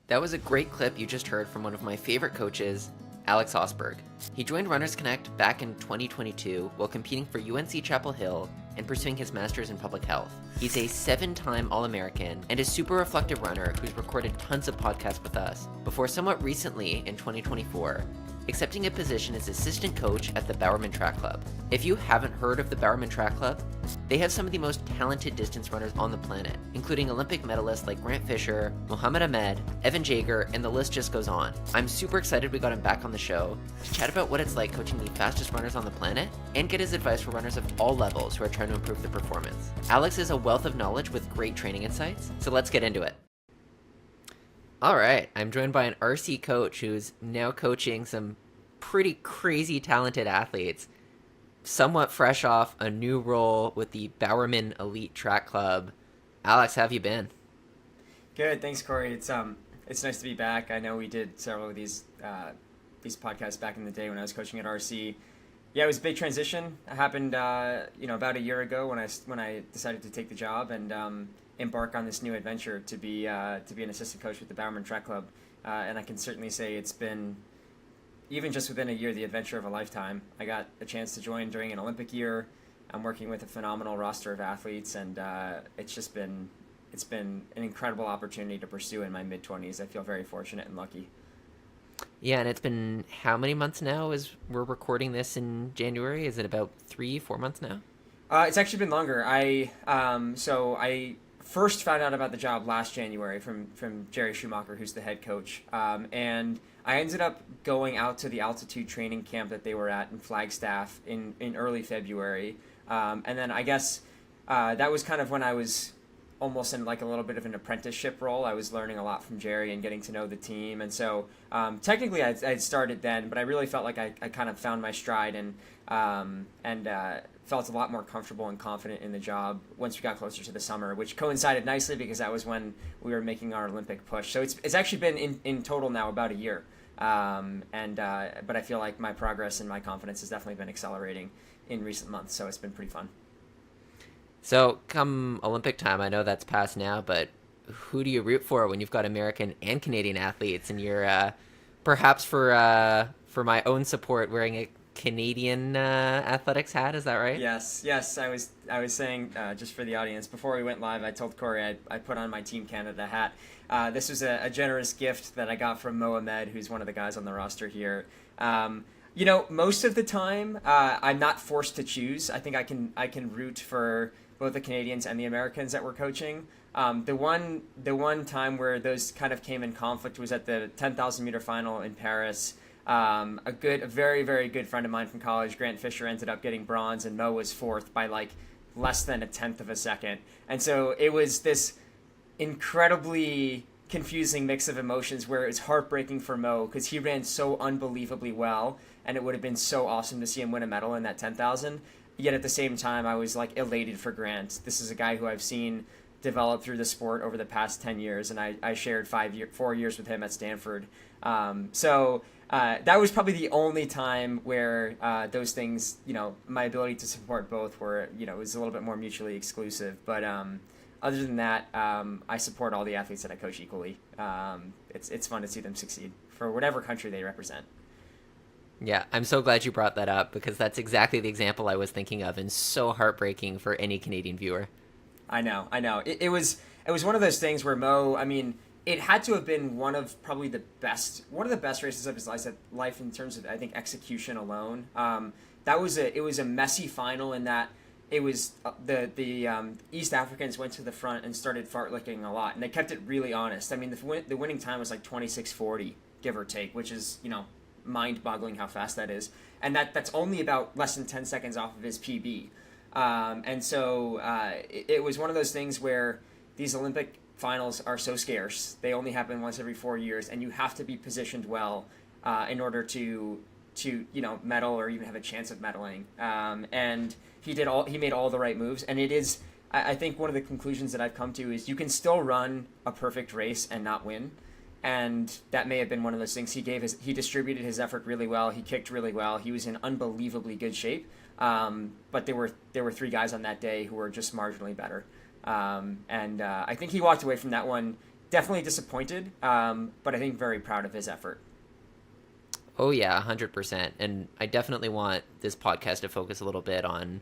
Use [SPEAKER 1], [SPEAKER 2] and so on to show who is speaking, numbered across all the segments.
[SPEAKER 1] That was a great clip you just heard from one of my favorite coaches, Alex Ostberg. He joined Runners Connect back in 2022 while competing for UNC Chapel Hill and pursuing his master's in public health. He's a 7-time All-American and a super reflective runner who's recorded tons of podcasts with us, before somewhat recently, in 2024, accepting a position as assistant coach at the Bowerman Track Club. If you haven't heard of the Bowerman Track Club, they have some of the most talented distance runners on the planet, including Olympic medalists like Grant Fisher, Mohammed Ahmed, Evan Jager, and the list just goes on. I'm super excited we got him back on the show to chat about what it's like coaching the fastest runners on the planet and get his advice for runners of all levels who are trying to improve their performance. Alex is a wealth of knowledge with great training insights, so let's get into it. All right, I'm joined by an RC coach who's now coaching some pretty crazy talented athletes, somewhat fresh off a new role with the Bowerman Elite Track Club. Alex, how have you been?
[SPEAKER 2] Good, thanks, Corey. It's nice to be back. I know we did several of these podcasts back in the day when I was coaching at RC. Yeah, it was a big transition. It happened, about a year ago when I decided to take the job and embark on this new adventure to be an assistant coach with the Bowerman Track Club. And I can certainly say it's been, even just within a year, the adventure of a lifetime. I got a chance to join during an Olympic year. I'm working with a phenomenal roster of athletes, and it's been an incredible opportunity to pursue in my mid-20s. I feel very fortunate and lucky.
[SPEAKER 1] Yeah, and it's been how many months now as we're recording this in January? Is it about 3-4 months now?
[SPEAKER 2] It's actually been longer. I first found out about the job last January from Jerry Schumacher, who's the head coach. And I ended up going out to the altitude training camp that they were at in Flagstaff in early February. And then I guess that was kind of when I was almost in like a little bit of an apprenticeship role. I was learning a lot from Jerry and getting to know the team. And so technically I'd started then, but I really felt like I kind of found my stride and felt a lot more comfortable and confident in the job once we got closer to the summer, which coincided nicely because that was when we were making our Olympic push. So it's actually been in total now about a year. But I feel like my progress and my confidence has definitely been accelerating in recent months. So it's been pretty fun.
[SPEAKER 1] So come Olympic time, I know that's past now, but who do you root for when you've got American and Canadian athletes and you're perhaps for my own support wearing a Canadian athletics hat? Is that right?
[SPEAKER 2] Yes. I was saying just for the audience before we went live, I told Corey I put on my Team Canada hat. This was a generous gift that I got from Mohammed, who's one of the guys on the roster here. Most of the time I'm not forced to choose. I think I can root for both the Canadians and the Americans that we're coaching. The one time where those kind of came in conflict was at the 10,000 meter final in Paris. A very, very good friend of mine from college, Grant Fisher, ended up getting bronze, and Mo was fourth by like less than a tenth of a second. And so it was this incredibly confusing mix of emotions where it's heartbreaking for Mo because he ran so unbelievably well, and it would have been so awesome to see him win a medal in that 10,000. Yet at the same time, I was like elated for Grant. This is a guy who I've seen develop through the sport over the past 10 years, and I shared 4 years with him at Stanford. So that was probably the only time where those things, my ability to support both were, was a little bit more mutually exclusive. But other than that, I support all the athletes that I coach equally. It's fun to see them succeed for whatever country they represent.
[SPEAKER 1] Yeah, I'm so glad you brought that up because that's exactly the example I was thinking of, and so heartbreaking for any Canadian viewer.
[SPEAKER 2] I know. It was one of those things where Mo, I mean, it had to have been one of the best races of his life in terms of, I think, execution alone. It was a messy final in that it was the East Africans went to the front and started fartlicking a lot, and they kept it really honest. I mean, the winning time was like 26:40, give or take, which is, mind-boggling how fast that is, and that's only about less than 10 seconds off of his PB. And so it was one of those things where these Olympic finals are so scarce. They only happen once every 4 years, and you have to be positioned well in order to medal or even have a chance of medaling. And he made all the right moves, and it is, I think, one of the conclusions that I've come to is you can still run a perfect race and not win. And that may have been one of those things. He distributed his effort really well. He kicked really well. He was in unbelievably good shape. But there were 3 guys on that day who were just marginally better. And I think he walked away from that one definitely disappointed, but I think very proud of his effort.
[SPEAKER 1] Oh yeah, 100%. And I definitely want this podcast to focus a little bit on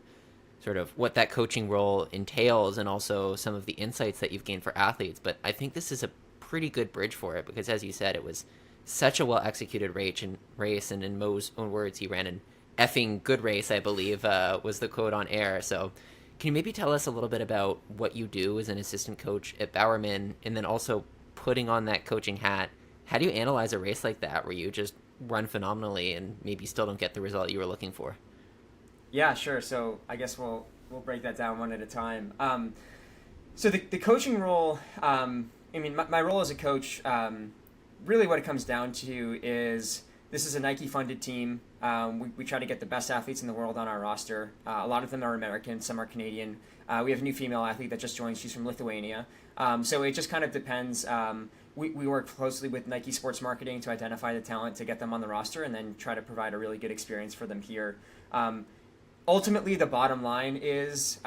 [SPEAKER 1] sort of what that coaching role entails and also some of the insights that you've gained for athletes. But I think this is a pretty good bridge for it because, as you said, it was such a well-executed race, and in Mo's own words, he ran an effing good race, I believe, was the quote on air. So can you maybe tell us a little bit about what you do as an assistant coach at Bowerman, and then also putting on that coaching hat? How do you analyze a race like that where you just run phenomenally and maybe still don't get the result you were looking for?
[SPEAKER 2] Yeah, sure. So I guess we'll break that down one at a time. So the coaching role, my role as a coach, really what it comes down to is this is a Nike-funded team. We try to get the best athletes in the world on our roster. A lot of them are American, some are Canadian. We have a new female athlete that just joined. She's from Lithuania. So it just kind of depends. We work closely with Nike Sports Marketing to identify the talent to get them on the roster and then try to provide a really good experience for them here. Ultimately, the bottom line is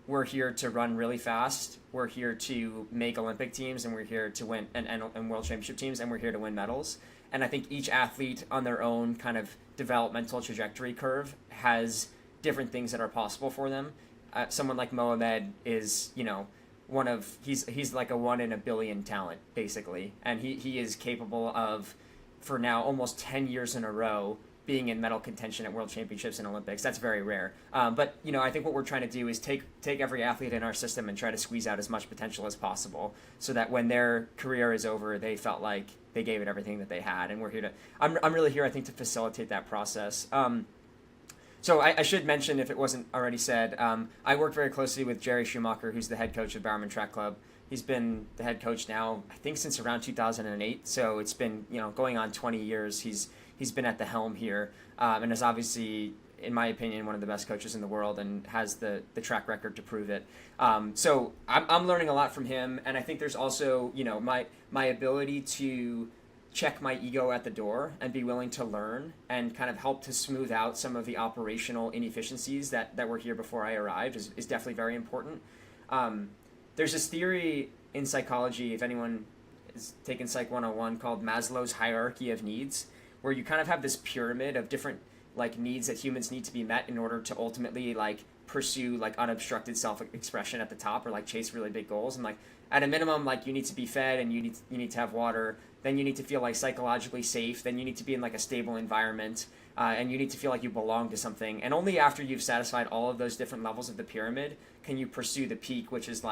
[SPEAKER 2] we're here to run really fast. We're here to make Olympic teams, and we're here to win and World Championship teams, and we're here to win medals. And I think each athlete on their own kind of developmental trajectory curve has different things that are possible for them. Someone like Mohamed is, he's like a 1 in a billion talent, basically. And he is capable of, for now, almost 10 years in a row, being in medal contention at World Championships and Olympics. That's very rare. But I think what we're trying to do is take every athlete in our system and try to squeeze out as much potential as possible so that when their career is over, they felt like they gave it everything that they had. And we're here to, I'm really here, I think, to facilitate that process. So I should mention, if it wasn't already said, I work very closely with Jerry Schumacher, who's the head coach of Bowerman Track Club. He's been the head coach now, I think, since around 2008. So it's been, going on 20 years. He's been at the helm here, and is obviously, in my opinion, one of the best coaches in the world and has the track record to prove it. So I'm learning a lot from him, and I think there's also, my ability to check my ego at the door and be willing to learn and kind of help to smooth out some of the operational inefficiencies that were here before I arrived is definitely very important. There's this theory in psychology, if anyone has taken Psych 101, called Maslow's hierarchy of needs, where you kind of have this pyramid of different needs that humans need to be met in order to ultimately pursue unobstructed self-expression at the top, or chase really big goals. And at a minimum, you need to be fed, and you need to have water. Then you need to feel psychologically safe. Then you need to be in a stable environment, and you need to feel like you belong to something. And only after you've satisfied all of those different levels of the pyramid can you pursue the peak, which is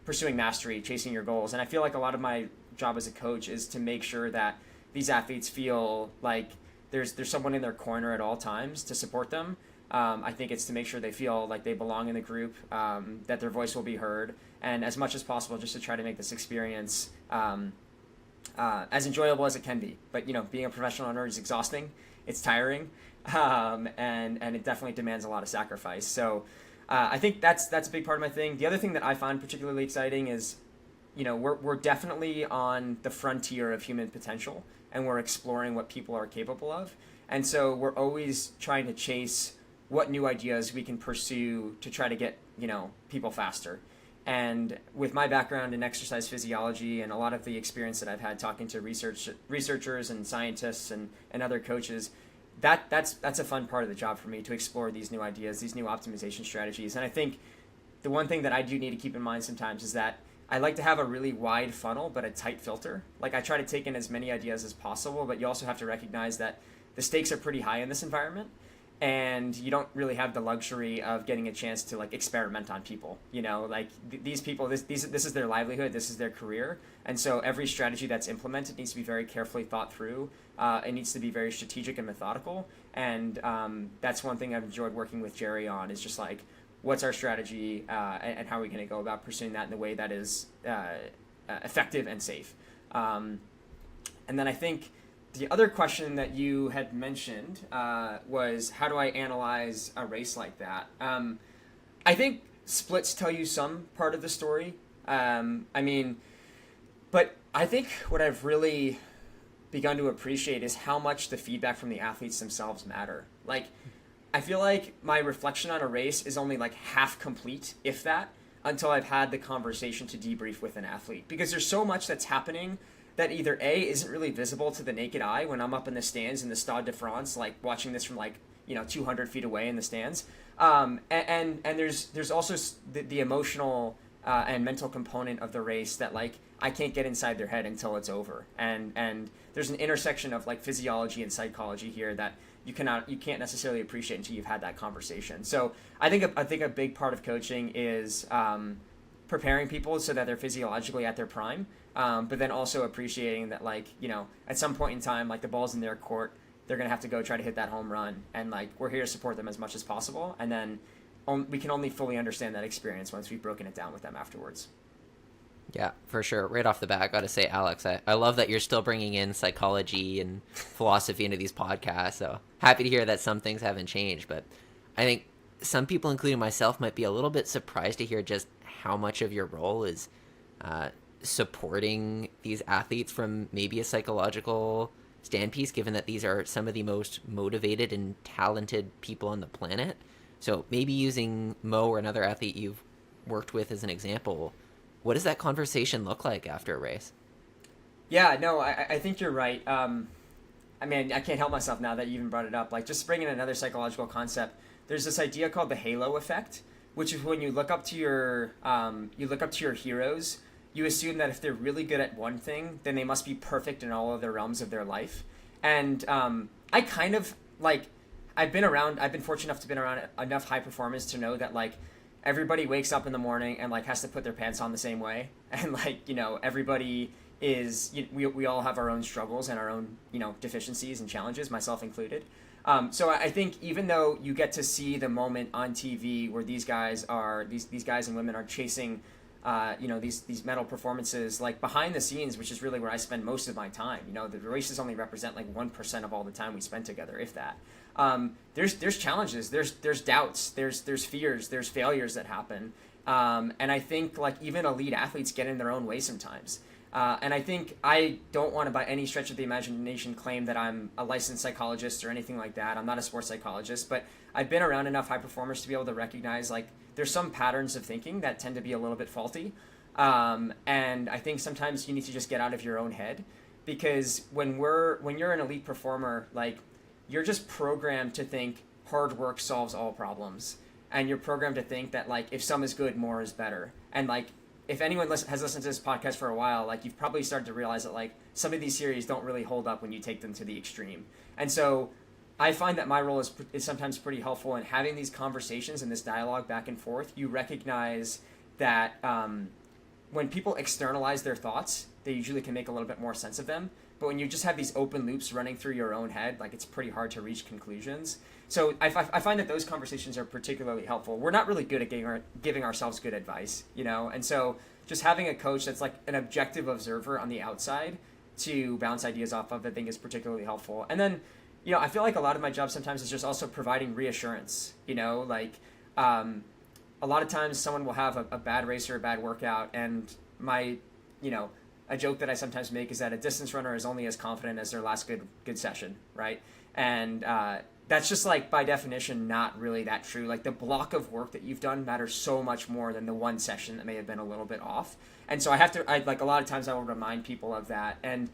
[SPEAKER 2] pursuing mastery, chasing your goals. And I feel like a lot of my job as a coach is to make sure that these athletes feel like there's someone in their corner at all times to support them. I think it's to make sure they feel like they belong in the group, that their voice will be heard, and as much as possible just to try to make this experience as enjoyable as it can be. But being a professional runner is exhausting, it's tiring, and it definitely demands a lot of sacrifice. So I think that's a big part of my thing. The other thing that I find particularly exciting is we're definitely on the frontier of human potential, and we're exploring what people are capable of. And so we're always trying to chase what new ideas we can pursue to try to get, people faster. And with my background in exercise physiology and a lot of the experience that I've had talking to researchers and scientists and other coaches, that's a fun part of the job for me, to explore these new ideas, these new optimization strategies. And I think the one thing that I do need to keep in mind sometimes is that I like to have a really wide funnel, but a tight filter. I try to take in as many ideas as possible, but you also have to recognize that the stakes are pretty high in this environment, and you don't really have the luxury of getting a chance to experiment on people. These people, this is their livelihood, this is their career, and so every strategy that's implemented needs to be very carefully thought through. It needs to be very strategic and methodical, and that's one thing I've enjoyed working with Jerry on, is just what's our strategy, and how are we going to go about pursuing that in a way that is effective and safe. And then I think the other question that you had mentioned was, how do I analyze a race like that? I think splits tell you some part of the story. But I think what I've really begun to appreciate is how much the feedback from the athletes themselves matter. I feel like my reflection on a race is only half complete, if that, until I've had the conversation to debrief with an athlete, because there's so much that's happening that either A, isn't really visible to the naked eye when I'm up in the stands in the Stade de France, like watching this from 200 feet away in the stands. And there's also the emotional and mental component of the race that like I can't get inside their head until it's over. And there's an intersection of like physiology and psychology here that you can't necessarily appreciate until you've had that conversation. So I think a big part of coaching is preparing people so that they're physiologically at their prime, but then also appreciating that at some point in time, like the ball's in their court, they're going to have to go try to hit that home run, and like we're here to support them as much as possible, and then we can only fully understand that experience once we've broken it down with them afterwards.
[SPEAKER 1] Yeah, for sure. Right off the bat, I got to say, Alex, I love that you're still bringing in psychology and philosophy into these podcasts. So happy to hear that some things haven't changed. But I think some people, including myself, might be a little bit surprised to hear just how much of your role is supporting these athletes from maybe a psychological standpiece, given that these are some of the most motivated and talented people on the planet. So maybe using Mo or another athlete you've worked with as an example, what does that conversation look like after a race?
[SPEAKER 2] Yeah, no, I think you're right. I mean, I can't help myself now that you even brought it up. Like, just bringing another psychological concept. There's this idea called the halo effect, which is when you look up to your heroes, you assume that if they're really good at one thing, then they must be perfect in all other realms of their life. And I kind of like, I've been fortunate enough to be around enough high performers to know that like everybody wakes up in the morning and like has to put their pants on the same way, and like everybody is we all have our own struggles and our own deficiencies and challenges, myself included. So I think even though you get to see the moment on TV where these guys and women are chasing these medal performances, like behind the scenes, which is really where I spend most of my time. The races only represent like 1% of all the time we spend together, if that. There's challenges, there's doubts, there's fears, there's failures that happen, and I think like even elite athletes get in their own way sometimes. And I think I don't want to by any stretch of the imagination claim that I'm a licensed psychologist or anything like that. I'm not a sports psychologist, but I've been around enough high performers to be able to recognize like there's some patterns of thinking that tend to be a little bit faulty. And I think sometimes you need to just get out of your own head, because when you're an elite performer, like you're just programmed to think hard work solves all problems. And you're programmed to think that like if some is good, more is better. And like if anyone has listened to this podcast for a while, like you've probably started to realize that like some of these series don't really hold up when you take them to the extreme. And so I find that my role is sometimes pretty helpful in having these conversations and this dialogue back and forth. You recognize that when people externalize their thoughts, they usually can make a little bit more sense of them. But when you just have these open loops running through your own head, like it's pretty hard to reach conclusions. So I find that those conversations are particularly helpful. We're not really good at giving ourselves good advice, and so just having a coach that's like an objective observer on the outside to bounce ideas off of, I think is particularly helpful. And then, I feel like a lot of my job sometimes is just also providing reassurance, like a lot of times someone will have a bad race or a bad workout, and a joke that I sometimes make is that a distance runner is only as confident as their last good session, right? And that's just like by definition not really that true. Like the block of work that you've done matters so much more than the one session that may have been a little bit off. And so I like a lot of times I will remind people of that. And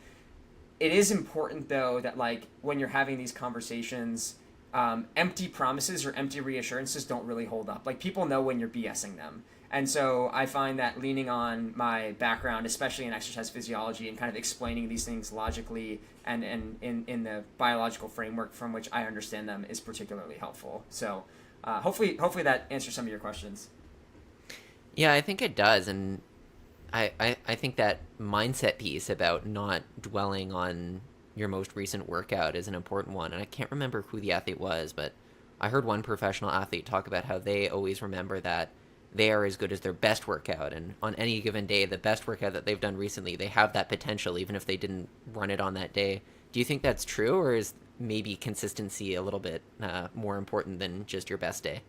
[SPEAKER 2] it is important though that like when you're having these conversations, empty promises or empty reassurances don't really hold up. Like people know when you're BSing them. And so I find that leaning on my background, especially in exercise physiology, and kind of explaining these things logically and in the biological framework from which I understand them is particularly helpful. So hopefully that answers some of your questions.
[SPEAKER 1] Yeah, I think it does. And I think that mindset piece about not dwelling on your most recent workout is an important one. And I can't remember who the athlete was, but I heard one professional athlete talk about how they always remember that they are as good as their best workout, and on any given day, the best workout that they've done recently, they have that potential even if they didn't run it on that day. Do you think that's true, or is maybe consistency a little bit more important than just your best day?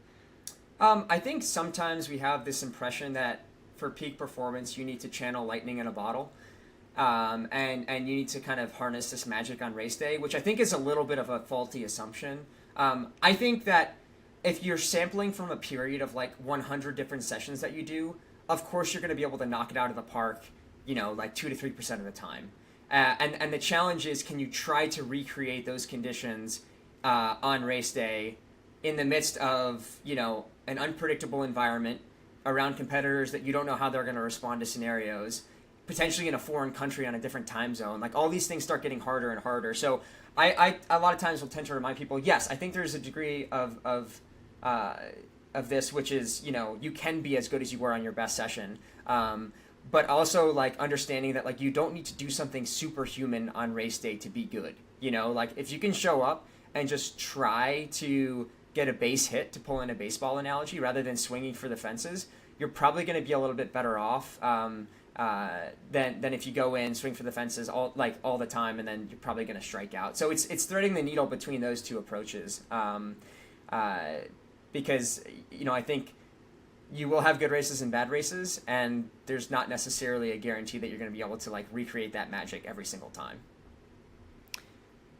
[SPEAKER 2] I think sometimes we have this impression that for peak performance you need to channel lightning in a bottle, and you need to kind of harness this magic on race day, which I think is a little bit of a faulty assumption. I think that if you're sampling from a period of like 100 different sessions that you do, of course you're going to be able to knock it out of the park, like 2 to 3% of the time. And the challenge is, can you try to recreate those conditions on race day in the midst of, an unpredictable environment around competitors that you don't know how they're going to respond to scenarios, potentially in a foreign country on a different time zone. Like, all these things start getting harder and harder. So I a lot of times will tend to remind people, yes, I think there's a degree of this, which is, you can be as good as you were on your best session. But also, like, understanding that, like, you don't need to do something superhuman on race day to be good. Like, if you can show up and just try to get a base hit, to pull in a baseball analogy, rather than swinging for the fences, you're probably going to be a little bit better off than if you go in, swing for the fences all the time, and then you're probably going to strike out. So it's threading the needle between those two approaches, because I think you will have good races and bad races, and there's not necessarily a guarantee that you're going to be able to, like, recreate that magic every single time.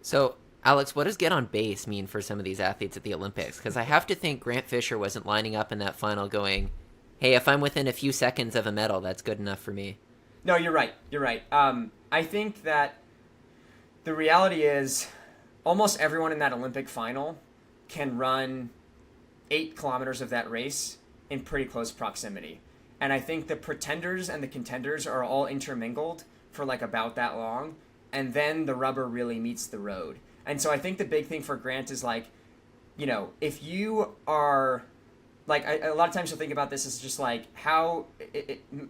[SPEAKER 1] So, Alex, what does get on base mean for some of these athletes at the Olympics? Because I have to think Grant Fisher wasn't lining up in that final going, hey, if I'm within a few seconds of a medal, that's good enough for me.
[SPEAKER 2] No, you're right. I think that the reality is almost everyone in that Olympic final can run 8 kilometers of that race in pretty close proximity. And I think the pretenders and the contenders are all intermingled for, like, about that long, and then the rubber really meets the road. And so I think the big thing for Grant is, like, if you are, like, a lot of times you'll think about this as just, like, how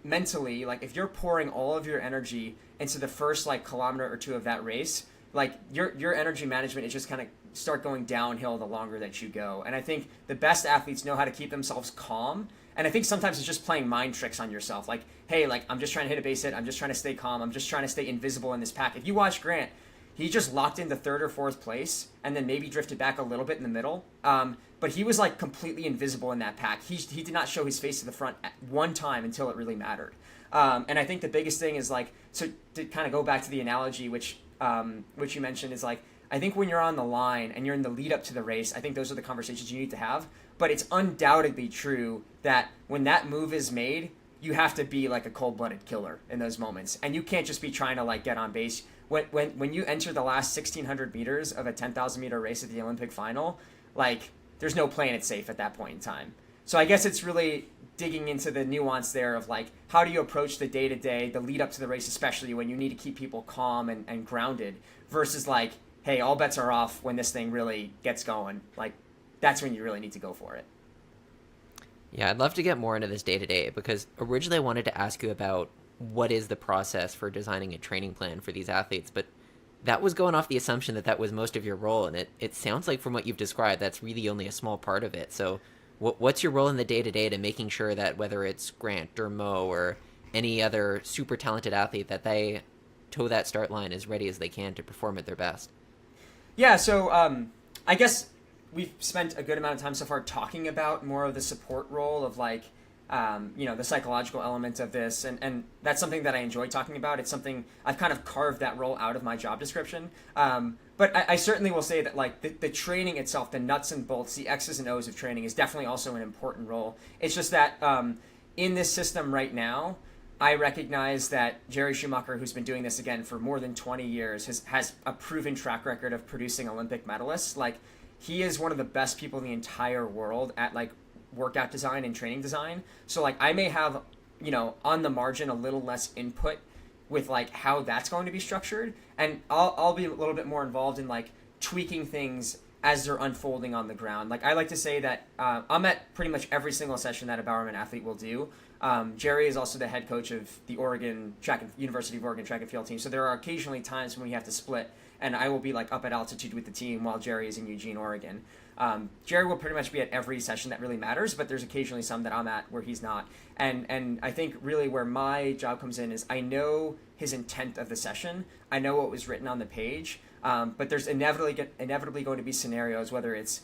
[SPEAKER 2] mentally, like, if you're pouring all of your energy into the first, like, kilometer or two of that race, like, your energy management is just kind of start going downhill the longer that you go. And I think the best athletes know how to keep themselves calm. And I think sometimes it's just playing mind tricks on yourself. Like, hey, like, I'm just trying to hit a base hit. I'm just trying to stay calm. I'm just trying to stay invisible in this pack. If you watch Grant, he just locked into 3rd or 4th place and then maybe drifted back a little bit in the middle. But he was, like, completely invisible in that pack. He did not show his face to the front at one time until it really mattered. And I think the biggest thing is, like, so to kind of go back to the analogy, which you mentioned, is, like, I think when you're on the line and you're in the lead up to the race, I think those are the conversations you need to have. But it's undoubtedly true that when that move is made, you have to be, like, a cold-blooded killer in those moments. And you can't just be trying to, like, get on base. When you enter the last 1,600 meters of a 10,000-meter race at the Olympic final, like, there's no playing it safe at that point in time. So I guess it's really digging into the nuance there of, like, how do you approach the day-to-day, the lead up to the race, especially when you need to keep people calm and grounded, versus, like, hey, all bets are off when this thing really gets going. Like, that's when you really need to go for it.
[SPEAKER 1] Yeah, I'd love to get more into this day-to-day, because originally I wanted to ask you about what is the process for designing a training plan for these athletes, but that was going off the assumption that was most of your role, and it sounds like from what you've described, that's really only a small part of it. So what's your role in the day-to-day to making sure that whether it's Grant or Mo or any other super talented athlete, that they toe that start line as ready as they can to perform at their best?
[SPEAKER 2] Yeah, so I guess we've spent a good amount of time so far talking about more of the support role of, like, the psychological element of this, and that's something that I enjoy talking about. It's something I've kind of carved that role out of my job description. But I certainly will say that, like, the training itself, the nuts and bolts, the X's and O's of training is definitely also an important role. It's just that in this system right now, I recognize that Jerry Schumacher, who's been doing this again for more than 20 years, has a proven track record of producing Olympic medalists. Like, he is one of the best people in the entire world at, like, workout design and training design. So, like, I may have, on the margin, a little less input with, like, how that's going to be structured, and I'll be a little bit more involved in, like, tweaking things as they're unfolding on the ground. Like, I like to say that I'm at pretty much every single session that a Bowerman athlete will do. Jerry is also the head coach of the University of Oregon track and field team. So there are occasionally times when we have to split, and I will be, like, up at altitude with the team while Jerry is in Eugene, Oregon. Jerry will pretty much be at every session that really matters, but there's occasionally some that I'm at where he's not. And I think really where my job comes in is I know his intent of the session. I know what was written on the page, but there's inevitably going to be scenarios, whether it's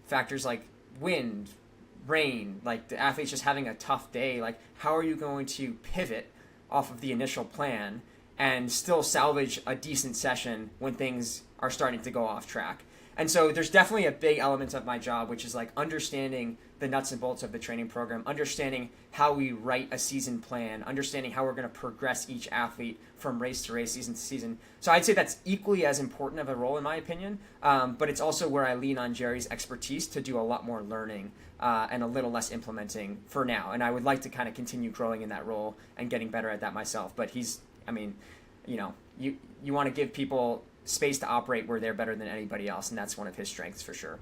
[SPEAKER 2] factors like wind, rain, like the athlete's just having a tough day. Like, how are you going to pivot off of the initial plan and still salvage a decent session when things are starting to go off track? And so there's definitely a big element of my job, which is like understanding the nuts and bolts of the training program, understanding how we write a season plan, understanding how we're going to progress each athlete from race to race, season to season. So I'd say that's equally as important of a role in my opinion, but it's also where I lean on Jerry's expertise to do a lot more learning and a little less implementing for now. And I would like to kind of continue growing in that role and getting better at that myself. But you want to give people space to operate where they're better than anybody else, and that's one of his strengths for sure.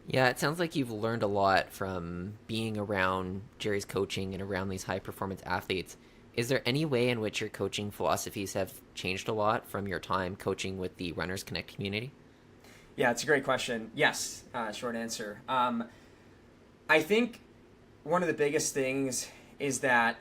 [SPEAKER 1] Yeah, it sounds like you've learned a lot from being around Jerry's coaching and around these high performance athletes. Is there any way in which your coaching philosophies have changed a lot from your time coaching with the Runners Connect community?
[SPEAKER 2] Yeah, it's a great question. Yes, short answer. I think one of the biggest things is that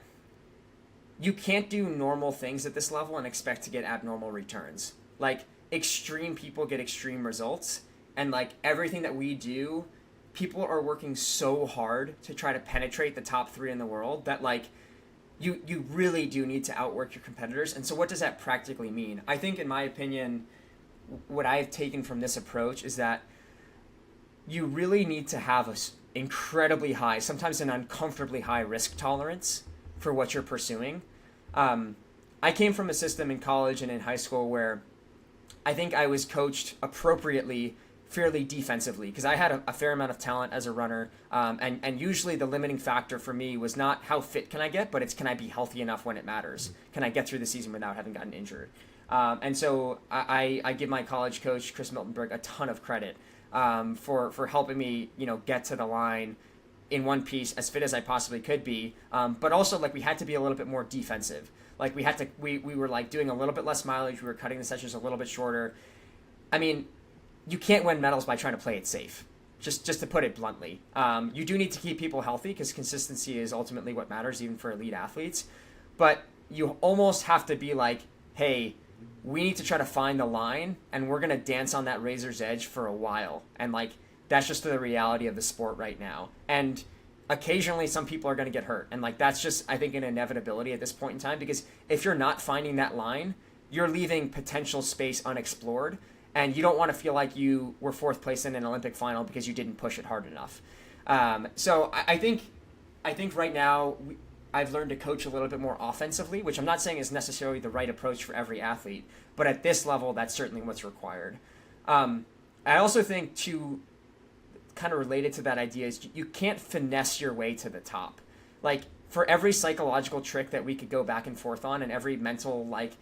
[SPEAKER 2] you can't do normal things at this level and expect to get abnormal returns. Like, extreme people get extreme results, and like everything that we do, people are working so hard to try to penetrate the top 3 in the world that like you really do need to outwork your competitors. And so what does that practically mean? I think, in my opinion, what I've taken from this approach is that you really need to have an incredibly high, sometimes an uncomfortably high risk tolerance for what you're pursuing. I came from a system in college and in high school where I think I was coached appropriately, fairly defensively, because I had a fair amount of talent as a runner, and usually the limiting factor for me was not how fit can I get, but it's can I be healthy enough when it matters? Can I get through the season without having gotten injured? And so I give my college coach, Chris Miltenberg, a ton of credit for helping me, get to the line in one piece as fit as I possibly could be. But also, like, we had to be a little bit more defensive. Like, we were like doing a little bit less mileage. We were cutting the sessions a little bit shorter. I mean, you can't win medals by trying to play it safe. Just to put it bluntly, you do need to keep people healthy because consistency is ultimately what matters, even for elite athletes. But you almost have to be like, hey, we need to try to find the line, and we're gonna dance on that razor's edge for a while. And like, that's just the reality of the sport right now. And occasionally some people are going to get hurt. And like, that's just, I think, an inevitability at this point in time, because if you're not finding that line, you're leaving potential space unexplored. And you don't want to feel like you were 4th place in an Olympic final because you didn't push it hard enough. So I think right now I've learned to coach a little bit more offensively, which I'm not saying is necessarily the right approach for every athlete, but at this level, that's certainly what's required. I also think, to kind of related to that idea, is you can't finesse your way to the top. Like, for every psychological trick that we could go back and forth on, and every mental, like,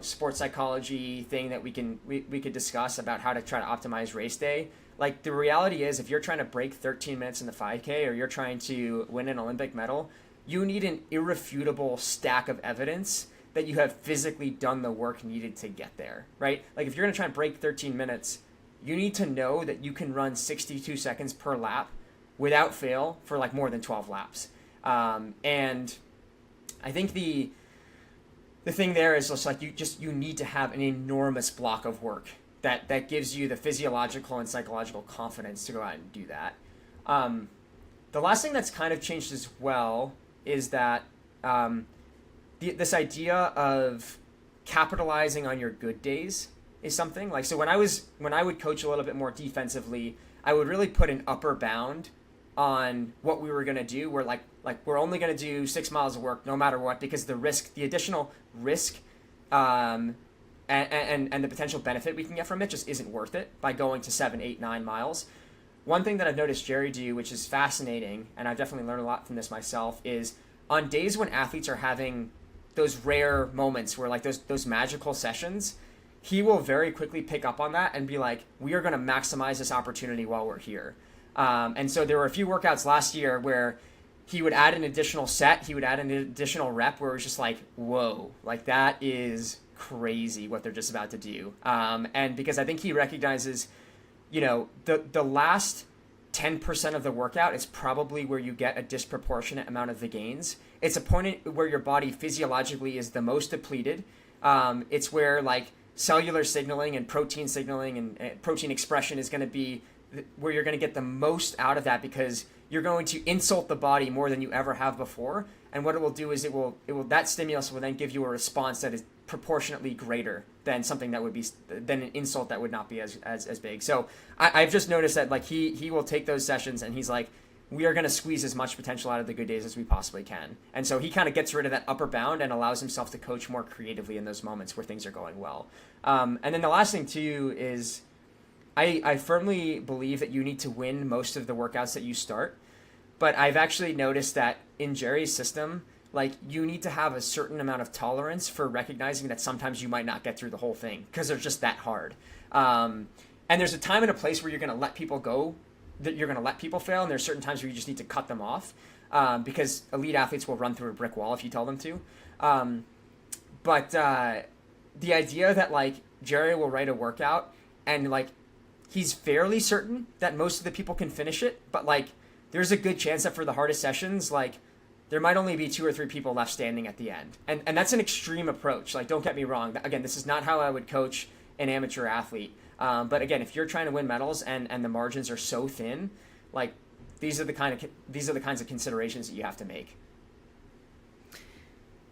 [SPEAKER 2] sports psychology thing that we could discuss about how to try to optimize race day, like, the reality is, if you're trying to break 13 minutes in the 5K, or you're trying to win an Olympic medal, you need an irrefutable stack of evidence that you have physically done the work needed to get there, right? Like, if you're going to try and break 13 minutes, you need to know that you can run 62 seconds per lap without fail for like more than 12 laps. And I think the thing there is just like, you need to have an enormous block of work that gives you the physiological and psychological confidence to go out and do that. The last thing that's kind of changed as well is that this idea of capitalizing on your good days is something. Like, so when I would coach a little bit more defensively, I would really put an upper bound on what we were going to do. We're like we're only going to do 6 miles of work no matter what, because the additional risk and the potential benefit we can get from it just isn't worth it by going to 7, 8, 9 miles. One thing that I've noticed Jerry do, which is fascinating, and I've definitely learned a lot from this myself, is on days when athletes are having those rare moments where, like, those magical sessions, he will very quickly pick up on that and be like, we are going to maximize this opportunity while we're here. And so there were a few workouts last year where he would add an additional set, he would add an additional rep where it was just like, whoa, like, that is crazy what they're just about to do. And because I think he recognizes, the last 10% of the workout is probably where you get a disproportionate amount of the gains. It's a point where your body physiologically is the most depleted. It's where, like, cellular signaling and protein signaling and protein expression is going to be where you're going to get the most out of that, because you're going to insult the body more than you ever have before. And what it will do is it will that stimulus will then give you a response that proportionately greater than something that would be than an insult that would not be as big. So I've just noticed that like he will take those sessions and he's like, we are going to squeeze as much potential out of the good days as we possibly can. And so he kind of gets rid of that upper bound and allows himself to coach more creatively in those moments where things are going well. And then the last thing too is I firmly believe that you need to win most of the workouts that you start. But I've actually noticed that in Jerry's system, like you need to have a certain amount of tolerance for recognizing that sometimes you might not get through the whole thing because they're just that hard. And there's a time and a place where you're going to let people go, that you're going to let people fail, and there's certain times where you just need to cut them off because elite athletes will run through a brick wall if you tell them to. But the idea that like Jerry will write a workout and like he's fairly certain that most of the people can finish it, but like there's a good chance that for the hardest sessions, like there might only be 2 or 3 people left standing at the end. And that's an extreme approach. Like, don't get me wrong. Again, this is not how I would coach an amateur athlete. But again, if you're trying to win medals and the margins are so thin, like these are the kinds of considerations that you have to make.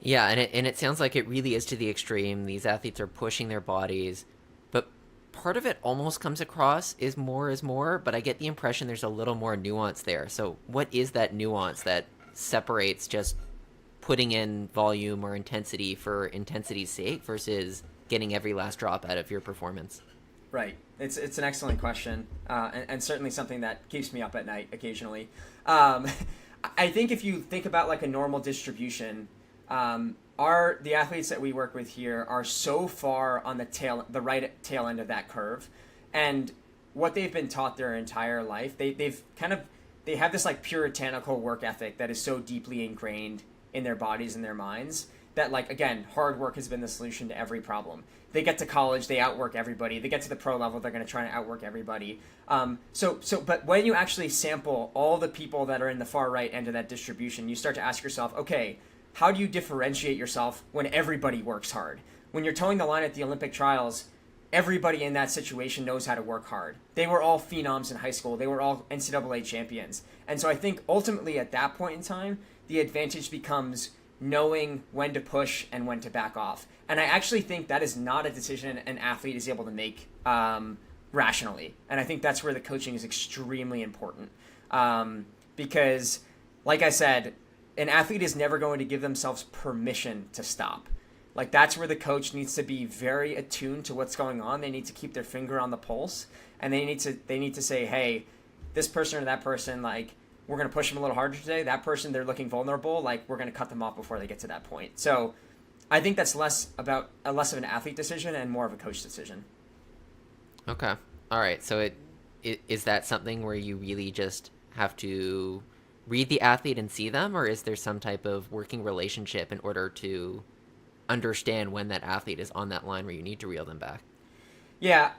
[SPEAKER 1] Yeah, and it sounds like it really is to the extreme. These athletes are pushing their bodies, but part of it almost comes across is more, but I get the impression there's a little more nuance there. So what is that nuance that separates just putting in volume or intensity for intensity's sake versus getting every last drop out of your performance?
[SPEAKER 2] Right. It's an excellent question, and certainly something that keeps me up at night occasionally. I think if you think about like a normal distribution, the athletes that we work with here are so far on the right tail end of that curve, and what they've been taught their entire life, they have this like puritanical work ethic that is so deeply ingrained in their bodies and their minds that like, again, hard work has been the solution to every problem. They get to college, they outwork everybody. They get to the pro level, they're going to try and outwork everybody. But when you actually sample all the people that are in the far right end of that distribution, you start to ask yourself, okay, how do you differentiate yourself when everybody works hard? When you're towing the line at the Olympic trials, everybody in that situation knows how to work hard. They were all phenoms in high school. They were all NCAA champions. And so I think ultimately at that point in time, the advantage becomes knowing when to push and when to back off. And I actually think that is not a decision an athlete is able to make rationally. And I think that's where the coaching is extremely important. Because, like I said, an athlete is never going to give themselves permission to stop. Like that's where the coach needs to be very attuned to what's going on. They need to keep their finger on the pulse, and they need to say, hey, this person or that person, like we're going to push them a little harder today. That person, they're looking vulnerable. Like we're going to cut them off before they get to that point. So I think that's less of an athlete decision and more of a coach decision.
[SPEAKER 1] Okay. All right. So is that something where you really just have to read the athlete and see them, or is there some type of working relationship in order to understand when that athlete is on that line where you need to reel them back? Yeah.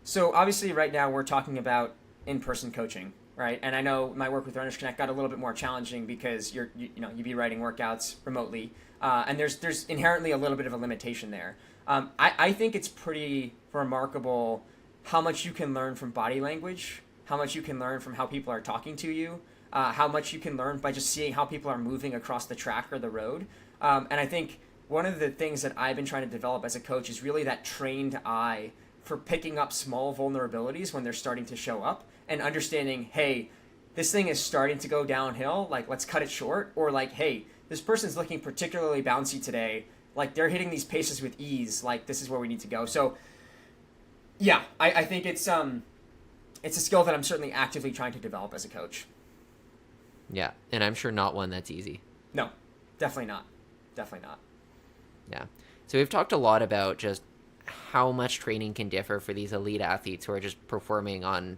[SPEAKER 2] So obviously right now we're talking about in-person coaching, right? And I know my work with Runners Connect got a little bit more challenging because you'd be writing workouts remotely, and there's inherently a little bit of a limitation there. I think it's pretty remarkable how much you can learn from body language, how much you can learn from how people are talking to you, how much you can learn by just seeing how people are moving across the track or the road. And I think one of the things that I've been trying to develop as a coach is really that trained eye for picking up small vulnerabilities when they're starting to show up and understanding, hey, this thing is starting to go downhill, like let's cut it short, or like, hey, this person's looking particularly bouncy today, like they're hitting these paces with ease, like this is where we need to go. So yeah, I think it's a skill that I'm certainly actively trying to develop as a coach.
[SPEAKER 1] Yeah, and I'm sure not one that's easy.
[SPEAKER 2] No, definitely not. Definitely not.
[SPEAKER 1] Yeah. So we've talked a lot about just how much training can differ for these elite athletes who are just performing on,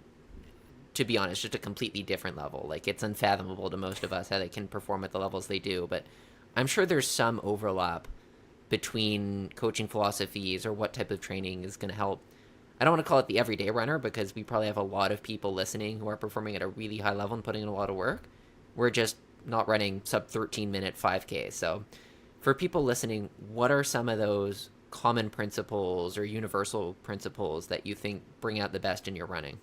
[SPEAKER 1] to be honest, just a completely different level. Like it's unfathomable to most of us how they can perform at the levels they do, but I'm sure there's some overlap between coaching philosophies or what type of training is going to help. I don't want to call it the everyday runner because we probably have a lot of people listening who are performing at a really high level and putting in a lot of work. We're just not running sub 13-minute 5K. So for people listening, what are some of those common principles or universal principles that you think bring out the best in your running?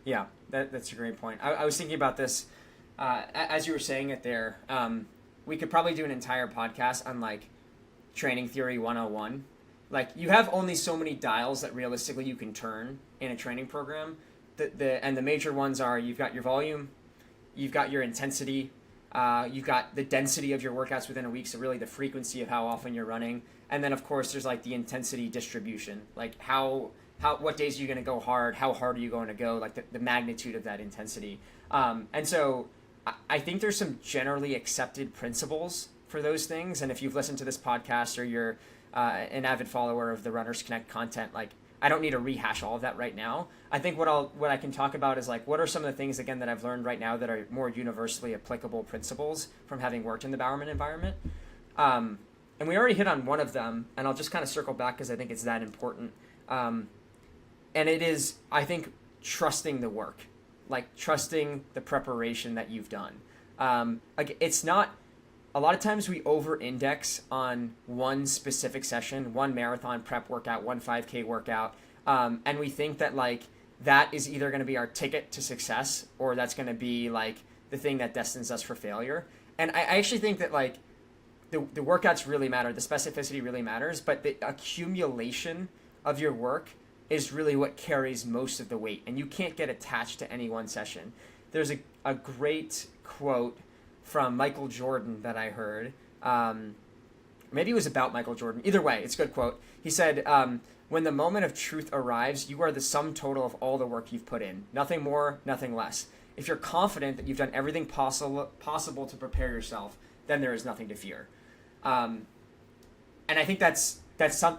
[SPEAKER 2] Yeah, that's a great point. I was thinking about this as you were saying it there. We could probably do an entire podcast on like training theory 101. Like, you have only so many dials that realistically you can turn in a training program. And the major ones are, you've got your volume, you've got your intensity, you've got the density of your workouts within a week, so really the frequency of how often you're running. And then, of course, there's like the intensity distribution, like what days are you going to go hard, how hard are you going to go, like the magnitude of that intensity. And so I think there's some generally accepted principles for those things. And if you've listened to this podcast or you're an avid follower of the Runners Connect content, like, I don't need to rehash all of that right now. I think what I can talk about is like, what are some of the things, again, that I've learned right now that are more universally applicable principles from having worked in the Bowerman environment. And we already hit on one of them, and I'll just kind of circle back because I think it's that important. And it is, I think, trusting the work, like trusting the preparation that you've done. It's not, a lot of times we over-index on one specific session, one marathon prep workout, one 5K workout, and we think that like that is either going to be our ticket to success or that's going to be like the thing that destines us for failure. And I actually think that like the workouts really matter, the specificity really matters, but the accumulation of your work is really what carries most of the weight, and you can't get attached to any one session. There's a great quote from Michael Jordan that I heard. Maybe it was about Michael Jordan. Either way, it's a good quote. He said, when the moment of truth arrives, you are the sum total of all the work you've put in. Nothing more, nothing less. If you're confident that you've done everything possible to prepare yourself, then there is nothing to fear. And I think that's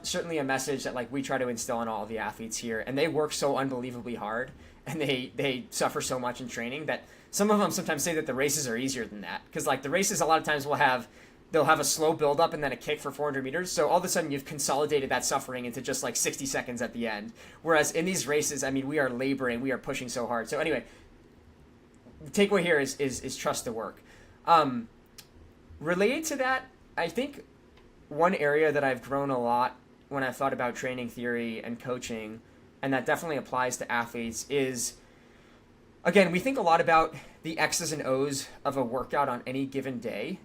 [SPEAKER 2] certainly a message that like we try to instill in all of the athletes here. And they work so unbelievably hard, and they suffer so much in training that some of them sometimes say that the races are easier than that. Because like the races a lot of times they'll have a slow build up and then a kick for 400 meters. So all of a sudden you've consolidated that suffering into just like 60 seconds at the end. Whereas in these races, I mean, we are laboring, we are pushing so hard. So anyway, the takeaway here is trust the work. Related to that, I think one area that I've grown a lot when I've thought about training theory and coaching, and that definitely applies to athletes, is, again, we think a lot about the X's and O's of a workout on any given day,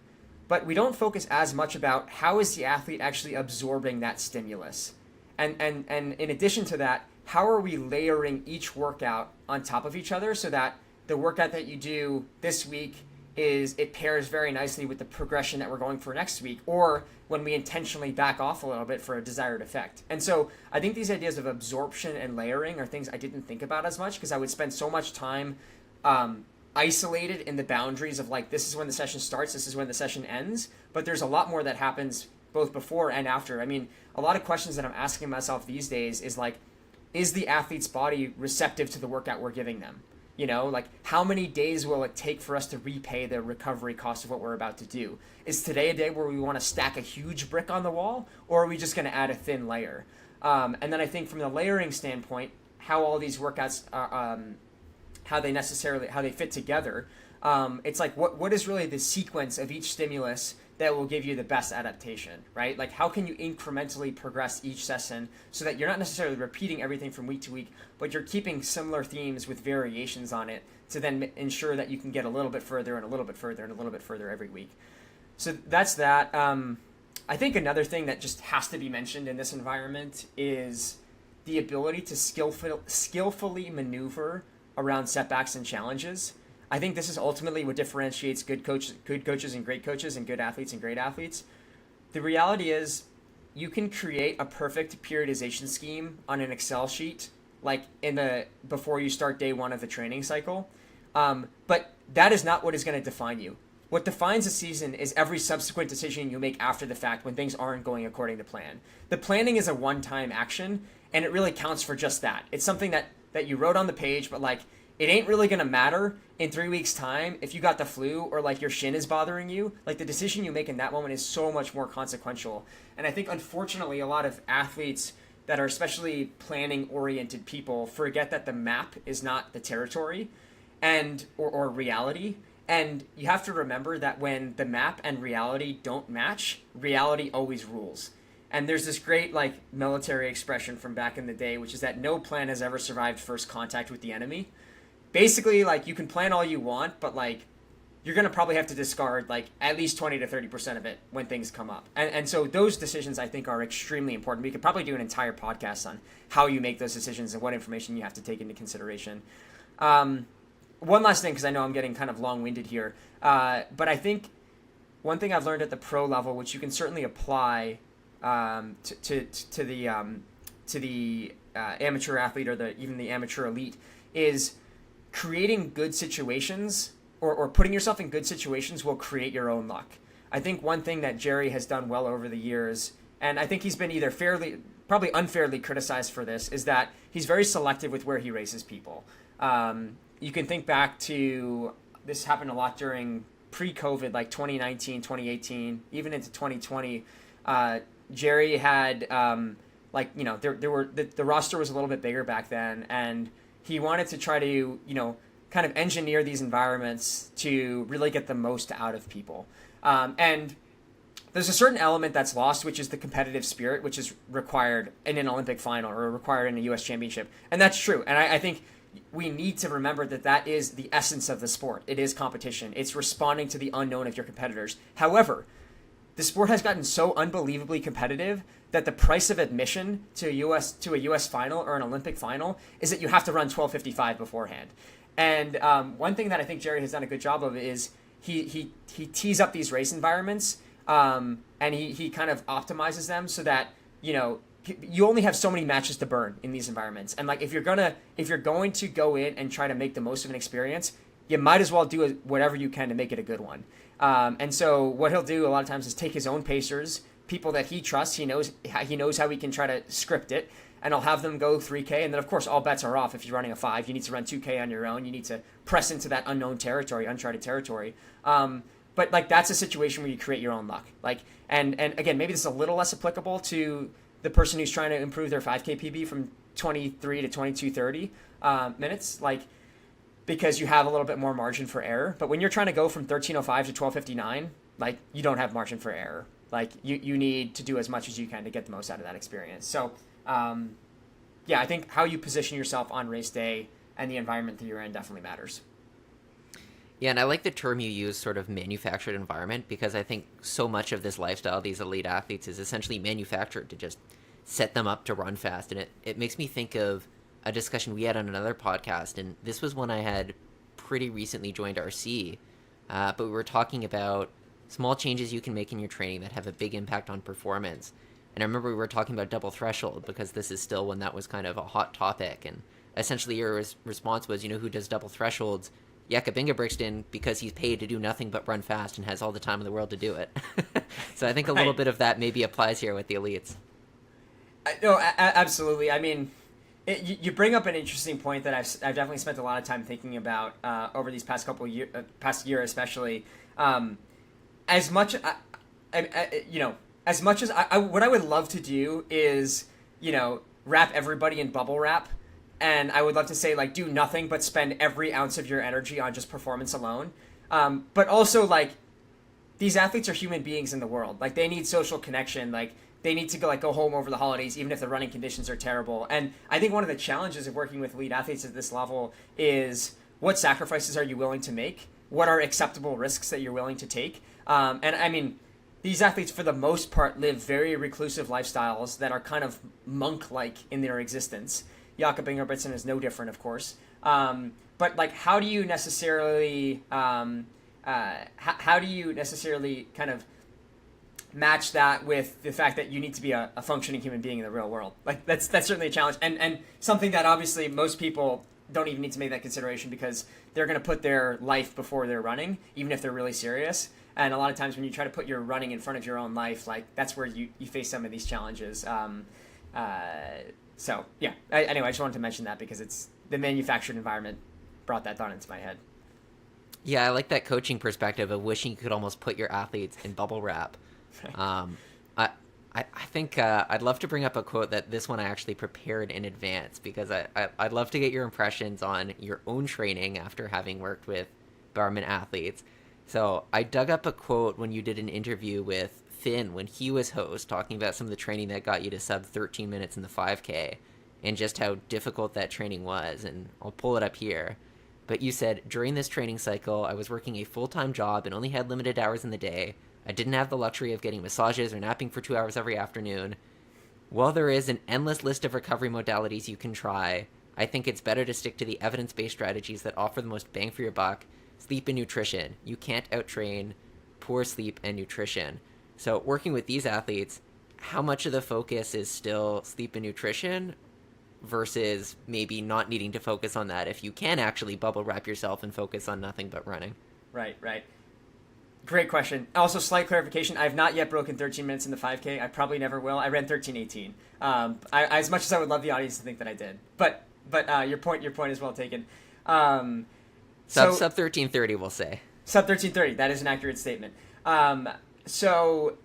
[SPEAKER 2] but we don't focus as much about how is the athlete actually absorbing that stimulus. And in addition to that, how are we layering each workout on top of each other so that the workout that you do this week it pairs very nicely with the progression that we're going for next week, or when we intentionally back off a little bit for a desired effect. And so I think these ideas of absorption and layering are things I didn't think about as much because I would spend so much time isolated in the boundaries of like, this is when the session starts, this is when the session ends. But there's a lot more that happens both before and after. I mean, a lot of questions that I'm asking myself these days is like, is the athlete's body receptive to the workout we're giving them? You know, like how many days will it take for us to repay the recovery cost of what we're about to do? Is today a day where we want to stack a huge brick on the wall, or are we just going to add a thin layer? And then I think from the layering standpoint, how all these workouts, how they fit together. It's like, what is really the sequence of each stimulus that will give you the best adaptation, right? Like how can you incrementally progress each session so that you're not necessarily repeating everything from week to week, but you're keeping similar themes with variations on it to then ensure that you can get a little bit further and a little bit further and a little bit further every week. So that's that. I think another thing that just has to be mentioned in this environment is the ability to skillfully maneuver around setbacks and challenges. I think this is ultimately what differentiates good coaches and great coaches, and good athletes and great athletes. The reality is you can create a perfect periodization scheme on an Excel sheet, like before you start day one of the training cycle. But that is not what is going to define you. What defines a season is every subsequent decision you make after the fact when things aren't going according to plan. The planning is a one-time action, and it really counts for just that. It's something that you wrote on the page, but like, it ain't really going to matter in 3 weeks' time if you got the flu or like your shin is bothering you. Like the decision you make in that moment is so much more consequential. And I think unfortunately a lot of athletes that are especially planning oriented people forget that the map is not the territory or reality. And you have to remember that when the map and reality don't match, reality always rules. And there's this great like military expression from back in the day, which is that no plan has ever survived first contact with the enemy. Basically, like, you can plan all you want, but like you're going to probably have to discard like at least 20 to 30% of it when things come up. And so those decisions I think are extremely important. We could probably do an entire podcast on how you make those decisions and what information you have to take into consideration. One last thing, because I know I'm getting kind of long-winded here, but I think one thing I've learned at the pro level, which you can certainly apply to the amateur athlete or even the amateur elite, is creating good situations or putting yourself in good situations will create your own luck. I think one thing that Jerry has done well over the years, and I think he's been either probably unfairly criticized for this, is that he's very selective with where he races people. You can think back to, this happened a lot during pre-COVID, like 2019, 2018, even into 2020. Jerry had, the roster was a little bit bigger back then, and he wanted to try to, kind of engineer these environments to really get the most out of people. And there's a certain element that's lost, which is the competitive spirit, which is required in an Olympic final or required in a U.S. championship. And that's true. And I think we need to remember that is the essence of the sport. It is competition. It's responding to the unknown of your competitors. However, the sport has gotten so unbelievably competitive that the price of admission to a U.S. final or an Olympic final is that you have to run 12:55 beforehand. And one thing that I think Jerry has done a good job of is he tees up these race environments, and he kind of optimizes them so that, you only have so many matches to burn in these environments. And like if you're going to go in and try to make the most of an experience, you might as well do whatever you can to make it a good one. And so what he'll do a lot of times is take his own pacers, people that he trusts. He knows how he can try to script it, and I'll have them go 3K. And then, of course, all bets are off. If you're running a 5, you need to run 2K on your own. You need to press into that unknown territory, uncharted territory. But, like, that's a situation where you create your own luck. Like, and again, maybe this is a little less applicable to the person who's trying to improve their 5K PB from 23 to 22:30 minutes, like, because you have a little bit more margin for error. But when you're trying to go from 13:05 to 12:59, like, you don't have margin for error. Like, you need to do as much as you can to get the most out of that experience. So, I think how you position yourself on race day and the environment that you're in definitely matters.
[SPEAKER 1] Yeah, and I like the term you use, sort of manufactured environment, because I think so much of this lifestyle, these elite athletes, is essentially manufactured to just set them up to run fast. And it makes me think of a discussion we had on another podcast, and this was when I had pretty recently joined RC, but we were talking about small changes you can make in your training that have a big impact on performance. And I remember we were talking about double threshold, because this is still when that was kind of a hot topic. And essentially your response was, who does double thresholds? Jakob Ingebrigtsen, because he's paid to do nothing but run fast and has all the time in the world to do it. So I think a little bit of that maybe applies here with the elites.
[SPEAKER 2] No, absolutely. I mean, you bring up an interesting point that I've definitely spent a lot of time thinking about over these past past year especially. As much as what I would love to do is, wrap everybody in bubble wrap. And I would love to say, like, do nothing but spend every ounce of your energy on just performance alone. But also, like, these athletes are human beings in the world. Like, they need social connection. Like, they need to go home over the holidays, even if the running conditions are terrible. And I think one of the challenges of working with elite athletes at this level is, what sacrifices are you willing to make? What are acceptable risks that you're willing to take? And I mean, these athletes, for the most part, live very reclusive lifestyles that are kind of monk-like in their existence. Jakob Ingebrigtsen is no different, of course. But like, how do you necessarily kind of match that with the fact that you need to be a functioning human being in the real world? Like, that's certainly a challenge, and something that obviously most people don't even need to make that consideration, because they're going to put their life before their running, even if they're really serious. And a lot of times when you try to put your running in front of your own life, like, that's where you face some of these challenges. So, yeah. Anyway, I just wanted to mention that because it's the manufactured environment brought that thought into my head.
[SPEAKER 1] Yeah, I like that coaching perspective of wishing you could almost put your athletes in bubble wrap. I think I'd love to bring up a quote that this one I actually prepared in advance, because I'd love to get your impressions on your own training after having worked with Bowerman athletes. So I dug up a quote when you did an interview with Finn when he was host, talking about some of the training that got you to sub 13 minutes in the 5K and just how difficult that training was. And I'll pull it up here. But But you said, during this training cycle, I was working a full-time job and only had limited hours in the day. I didn't have the luxury of getting massages or napping for 2 hours every afternoon. While there is an endless list of recovery modalities you can try, I think it's better to stick to the evidence-based strategies that offer the most bang for your buck. Sleep and nutrition. You can't outtrain poor sleep and nutrition. So working with these athletes, how much of the focus is still sleep and nutrition versus maybe not needing to focus on that if you can actually bubble wrap yourself and focus on nothing but running?
[SPEAKER 2] Right. Great question. Also, slight clarification. I have not yet broken 13 minutes in the 5K. I probably never will. I ran 13:18. As much as I would love the audience to think that I did. But your point is well taken.
[SPEAKER 1] Sub 13:30, we'll say.
[SPEAKER 2] Sub 13:30. That is an accurate statement. So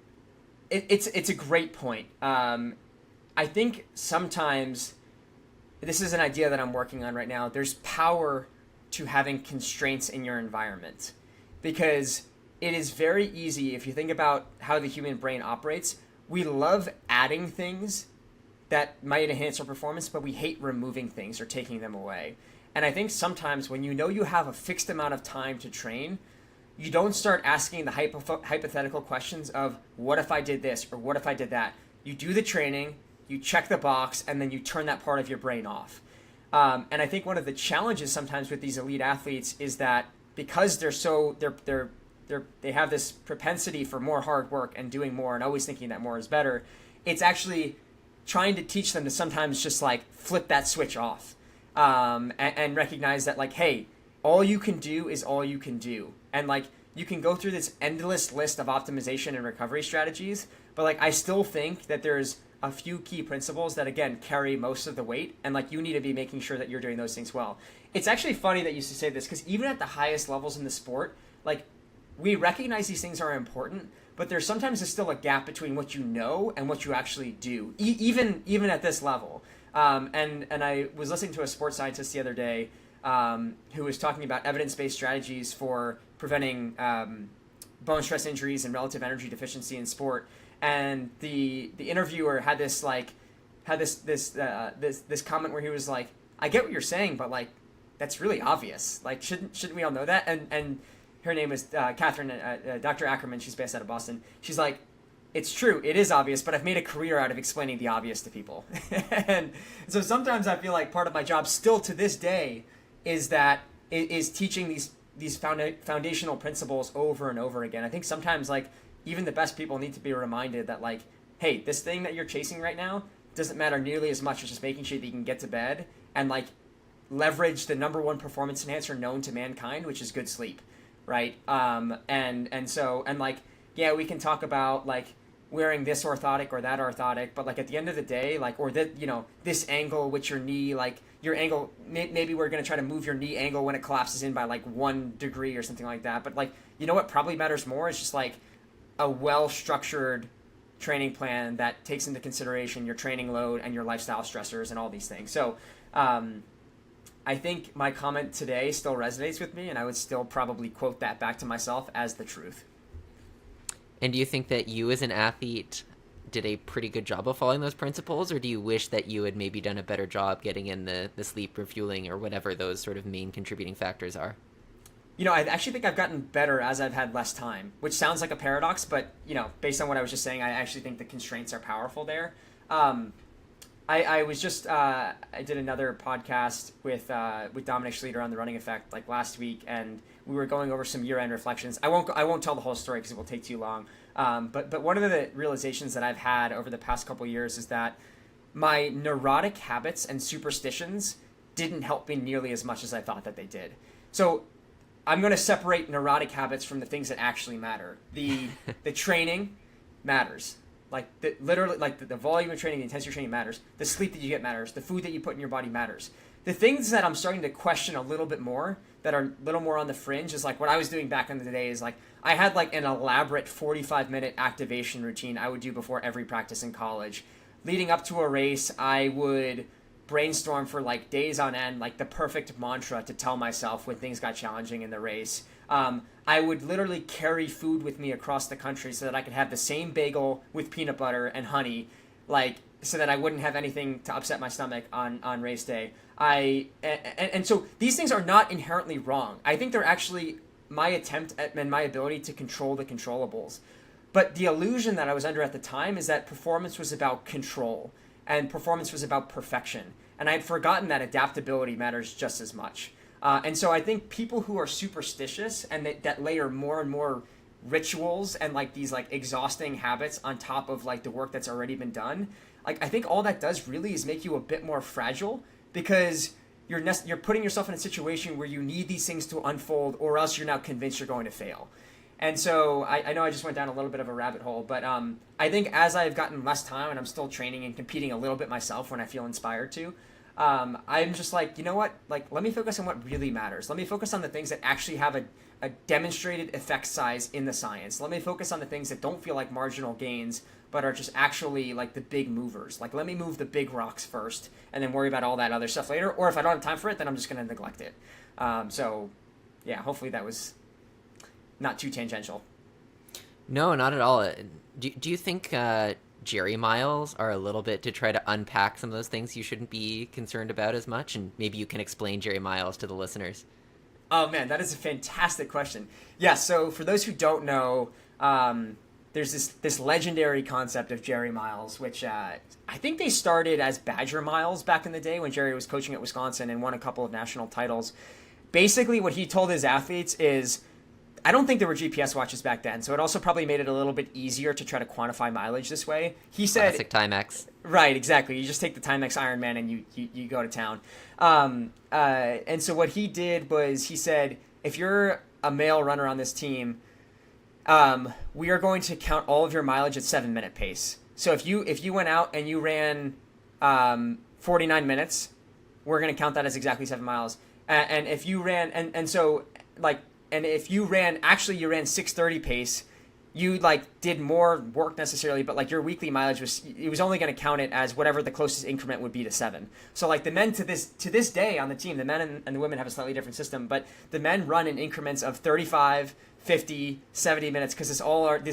[SPEAKER 2] it's a great point. I think sometimes this is an idea that I'm working on right now. There's power to having constraints in your environment, because it is very easy, if you think about how the human brain operates, we love adding things that might enhance our performance, but we hate removing things or taking them away. And I think sometimes when you know you have a fixed amount of time to train, you don't start asking the hypothetical questions of, what if I did this or what if I did that? You do the training, you check the box, and then you turn that part of your brain off. And I think one of the challenges sometimes with these elite athletes is that because they have this propensity for more hard work and doing more and always thinking that more is better, it's actually trying to teach them to sometimes just like flip that switch off, and recognize that, like, hey, all you can do is all you can do. And like, you can go through this endless list of optimization and recovery strategies, but like, I still think that there's a few key principles that, again, carry most of the weight, and like, you need to be making sure that you're doing those things well. It's actually funny that you say this, because even at the highest levels in the sport, like, we recognize these things are important, but there's sometimes still a gap between what you know and what you actually do, even at this level. And I was listening to a sports scientist the other day, who was talking about evidence-based strategies for preventing bone stress injuries and relative energy deficiency in sport. And the interviewer had this comment where he was like, I get what you're saying, but like, that's really obvious. Like, shouldn't we all know that? And her name is Catherine, Dr. Ackerman. She's based out of Boston. She's like, it's true, it is obvious, but I've made a career out of explaining the obvious to people. And so sometimes I feel like part of my job still to this day is teaching these foundational principles over and over again. I think sometimes, like, even the best people need to be reminded that, like, hey, this thing that you're chasing right now doesn't matter nearly as much as just making sure that you can get to bed and like leverage the number one performance enhancer known to mankind, which is good sleep. Right. And like, yeah, we can talk about like wearing this orthotic or that orthotic, but like at the end of the day, like, or that, this angle with your knee, like your angle, maybe we're going to try to move your knee angle when it collapses in by like 1 degree or something like that. But like, what probably matters more is just like a well-structured training plan that takes into consideration your training load and your lifestyle stressors and all these things. So, I think my comment today still resonates with me, and I would still probably quote that back to myself as the truth.
[SPEAKER 1] And do you think that you as an athlete did a pretty good job of following those principles, or do you wish that you had maybe done a better job getting in the sleep, refueling, or whatever those sort of main contributing factors are?
[SPEAKER 2] I actually think I've gotten better as I've had less time, which sounds like a paradox, but, based on what I was just saying, I actually think the constraints are powerful there. I was just I did another podcast with Dominic Schlueter on the running effect like last week, and we were going over some year-end reflections. I won't tell the whole story because it will take too long. But one of the realizations that I've had over the past couple of years is that my neurotic habits and superstitions didn't help me nearly as much as I thought that they did. So I'm going to separate neurotic habits from the things that actually matter. The training matters. Like literally, like the volume of training, the intensity of training matters. The sleep that you get matters. The food that you put in your body matters. The things that I'm starting to question a little bit more, that are a little more on the fringe, is like what I was doing back in the day. Is like I had like an elaborate 45-minute activation routine I would do before every practice in college. Leading up to a race, I would brainstorm for like days on end, like the perfect mantra to tell myself when things got challenging in the race. I would literally carry food with me across the country so that I could have the same bagel with peanut butter and honey, like so that I wouldn't have anything to upset my stomach on race day. And so these things are not inherently wrong. I think they're actually my attempt at and my ability to control the controllables. But the illusion that I was under at the time is that performance was about control and performance was about perfection. And I had forgotten that adaptability matters just as much. And so I think people who are superstitious and that layer more and more rituals and like these like exhausting habits on top of like the work that's already been done, like I think all that does really is make you a bit more fragile, because you're putting yourself in a situation where you need these things to unfold, or else you're now convinced you're going to fail. And so I know I just went down a little bit of a rabbit hole, but I think as I've gotten less time and I'm still training and competing a little bit myself when I feel inspired to, I'm just like, you know what? Like, let me focus on what really matters. Let me focus on the things that actually have a demonstrated effect size in the science. Let me focus on the things that don't feel like marginal gains, but are just actually like the big movers. Like, let me move the big rocks first and then worry about all that other stuff later. Or if I don't have time for it, then I'm just going to neglect it. So yeah, hopefully that was not too tangential.
[SPEAKER 1] No, not at all. Do you think Jerry miles are a little bit to try to unpack some of those things you shouldn't be concerned about as much? And maybe you can explain Jerry miles to the listeners.
[SPEAKER 2] Oh man, that is a fantastic question. Yeah, so for those who don't know, there's this legendary concept of Jerry miles, which I think they started as Badger miles back in the day when Jerry was coaching at Wisconsin and won a couple of national titles. Basically, what he told his athletes is, I don't think there were GPS watches back then, so it also probably made it a little bit easier to try to quantify mileage this way. He said,
[SPEAKER 1] classic Timex.
[SPEAKER 2] Right, exactly. You just take the Timex Ironman and you go to town. And so what he did was he said, if you're a male runner on this team, we are going to count all of your mileage at 7-minute pace. So if you went out and you ran 49 minutes, we're going to count that as exactly 7 miles. And if you ran and if you ran 6:30 pace, you like did more work necessarily, but like your weekly mileage was only going to count it as whatever the closest increment would be to 7. So like the men to this day on the team, the men and the women have a slightly different system, but the men run in increments of 35, 50, 70 minutes, because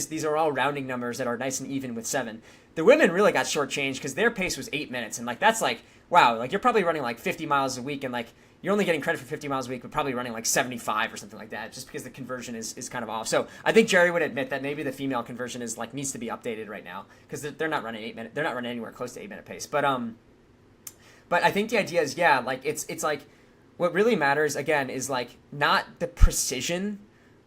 [SPEAKER 2] these are all rounding numbers that are nice and even with 7. The women really got shortchanged because their pace was 8 minutes, and like that's like, wow, like you're probably running like 50 miles a week, and like you're only getting credit for 50 miles a week, but probably running like 75 or something like that, just because the conversion is kind of off. So I think Jerry would admit that maybe the female conversion is like needs to be updated right now, because they're not running 8 minutes. They're not running anywhere close to 8-minute pace. But I think the idea is, yeah, like it's like what really matters again is like not the precision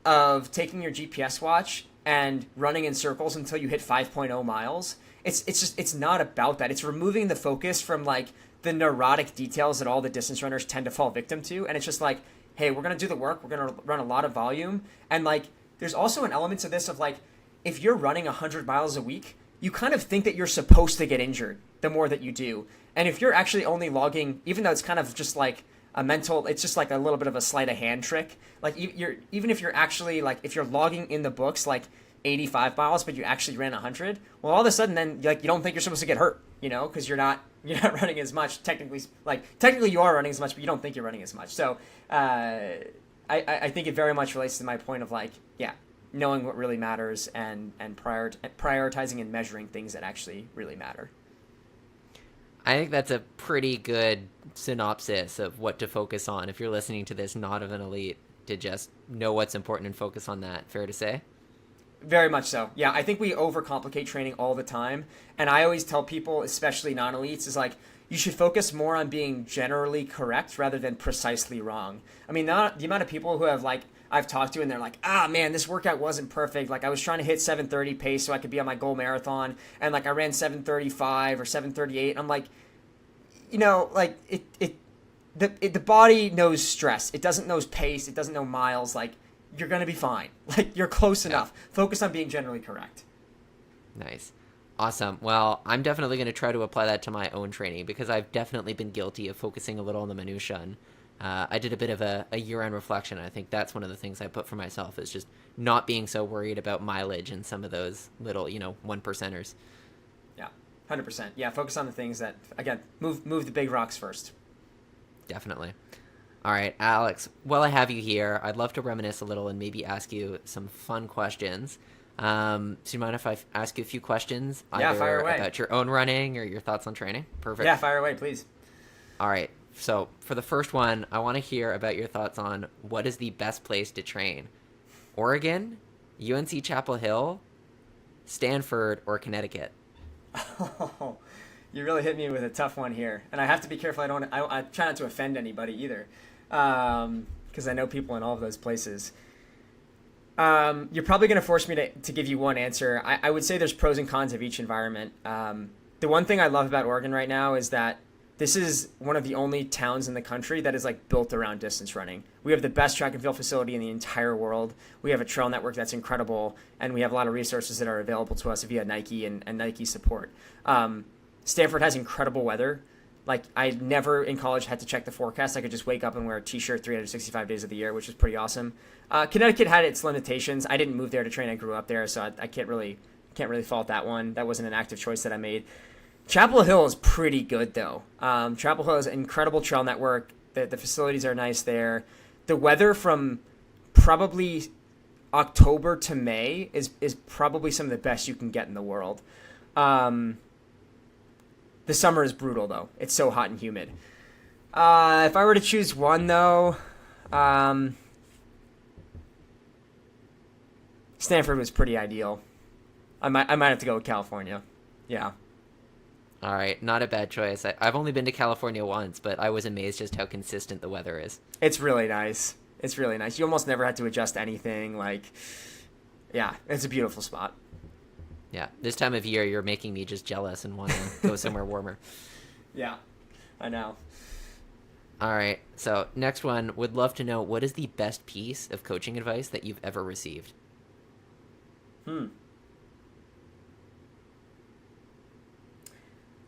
[SPEAKER 2] of taking your GPS watch and running in circles until you hit 5.0 miles. It's not about that. It's removing the focus from like the neurotic details that all the distance runners tend to fall victim to. And it's just like, hey, we're going to do the work. We're going to run a lot of volume. And like, there's also an element to this of like, if you're running 100 miles a week, you kind of think that you're supposed to get injured the more that you do. And if you're actually only logging, even though it's kind of just like a mental, it's just like a little bit of a sleight of hand trick. Like even if you're actually like, if you're logging in the books, like 85 miles, but you actually ran 100, well, all of a sudden then like you don't think you're supposed to get hurt, you know, because you're not running as much. Technically you are running as much, but you don't think you're running as much. So I think it very much relates to my point of like, yeah, knowing what really matters and prioritizing and measuring things that actually really matter.
[SPEAKER 1] I think that's a pretty good synopsis of what to focus on if you're listening to this not of an elite, to just know what's important and focus on that. Fair to say?
[SPEAKER 2] Very much so. Yeah, I think we overcomplicate training all the time. And I always tell people, especially non-elites, is like, you should focus more on being generally correct rather than precisely wrong. I mean, the amount of people who have like, I've talked to and they're like, man, this workout wasn't perfect. Like I was trying to hit 7:30 pace so I could be on my goal marathon. And like I ran 7:35 or 7:38. And I'm like, you know, like the body knows stress. It doesn't know pace. It doesn't know miles. Like, you're going to be fine. Like, you're close enough. Focus on being generally correct.
[SPEAKER 1] Nice. Awesome. Well, I'm definitely going to try to apply that to my own training, because I've definitely been guilty of focusing a little on the minutiae. I did a bit of a year-end reflection. I think that's one of the things I put for myself, is just not being so worried about mileage and some of those little, 1%ers.
[SPEAKER 2] Yeah, 100%. Yeah, focus on the things that, again, move the big rocks first.
[SPEAKER 1] Definitely. All right, Alex, while I have you here, I'd love to reminisce a little and maybe ask you some fun questions. So you mind if I ask you a few questions,
[SPEAKER 2] Yeah, fire
[SPEAKER 1] either
[SPEAKER 2] away.
[SPEAKER 1] about your own running or your thoughts on training? Perfect.
[SPEAKER 2] Yeah, fire away, please.
[SPEAKER 1] All right. So for the first one, I want to hear about your thoughts on what is the best place to train: Oregon, UNC Chapel Hill, Stanford, or Connecticut?
[SPEAKER 2] Oh, you really hit me with a tough one here, and I have to be careful. I try not to offend anybody either, because I know people in all of those places. You're probably going to force me to give you one answer. I would say there's pros and cons of each environment. The one thing I love about Oregon right now is that this is one of the only towns in the country that is like built around distance running. We have the best track and field facility in the entire world. We have a trail network that's incredible, and we have a lot of resources that are available to us via Nike and Nike support. Stanford has incredible weather. Like, I never in college had to check the forecast. I could just wake up and wear a t-shirt 365 days of the year, which was pretty awesome. Connecticut had its limitations. I didn't move there to train. I grew up there, so I can't really fault that one. That wasn't an active choice that I made. Chapel Hill is pretty good, though. Chapel Hill has an incredible trail network. The facilities are nice there. The weather from probably October to May is probably some of the best you can get in the world. The summer is brutal, though. It's so hot and humid. If I were to choose one, though, Stanford was pretty ideal. I might have to go with California. Yeah.
[SPEAKER 1] All right, not a bad choice. I've only been to California once, but I was amazed just how consistent the weather is.
[SPEAKER 2] It's really nice. It's really nice. You almost never had to adjust anything. Like, yeah, it's a beautiful spot.
[SPEAKER 1] Yeah, this time of year, you're making me just jealous and want to go somewhere warmer.
[SPEAKER 2] Yeah, I know.
[SPEAKER 1] All right, so next one, would love to know, what is the best piece of coaching advice that you've ever received?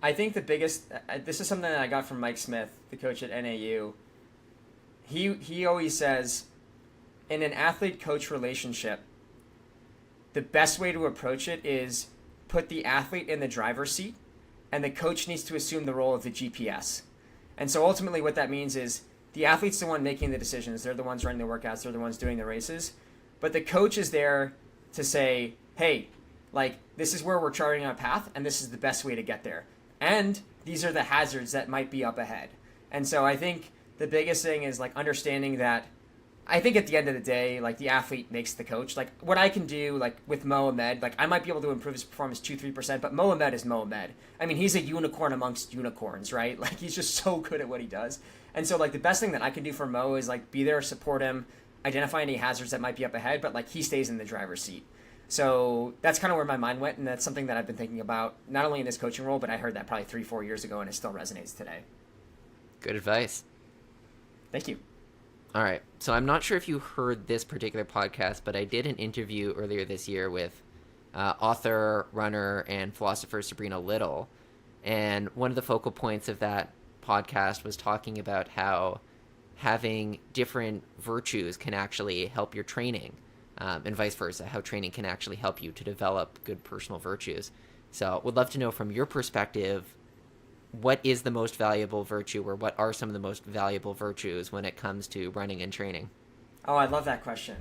[SPEAKER 2] I think the biggest, this is something that I got from Mike Smith, the coach at NAU. He always says, in an athlete-coach relationship, the best way to approach it is put the athlete in the driver's seat, and the coach needs to assume the role of the GPS. And so ultimately what that means is the athlete's the one making the decisions. They're the ones running the workouts. They're the ones doing the races. But the coach is there to say, hey, like, this is where we're charting our path, and this is the best way to get there. And these are the hazards that might be up ahead. And so I think the biggest thing is, like, understanding that I think at the end of the day, like, the athlete makes the coach. Like, what I can do, like, with Mohamed, like, I might be able to improve his performance 2-3%, but Mohamed is Mohamed. I mean, he's a unicorn amongst unicorns, right? Like, he's just so good at what he does. And so, like, the best thing that I can do for Mo is, like, be there, support him, identify any hazards that might be up ahead, but, like, he stays in the driver's seat. So that's kind of where my mind went, and that's something that I've been thinking about, not only in this coaching role, but I heard that probably 3-4 years ago, and it still resonates today.
[SPEAKER 1] Good advice.
[SPEAKER 2] Thank you.
[SPEAKER 1] All right, so I'm not sure if you heard this particular podcast, but I did an interview earlier this year with author, runner, and philosopher Sabrina Little, and one of the focal points of that podcast was talking about how having different virtues can actually help your training. And vice versa, how training can actually help you to develop good personal virtues. So would love to know from your perspective, what is the most valuable virtue, or what are some of the most valuable virtues when it comes to running and training?
[SPEAKER 2] Oh, I love that question.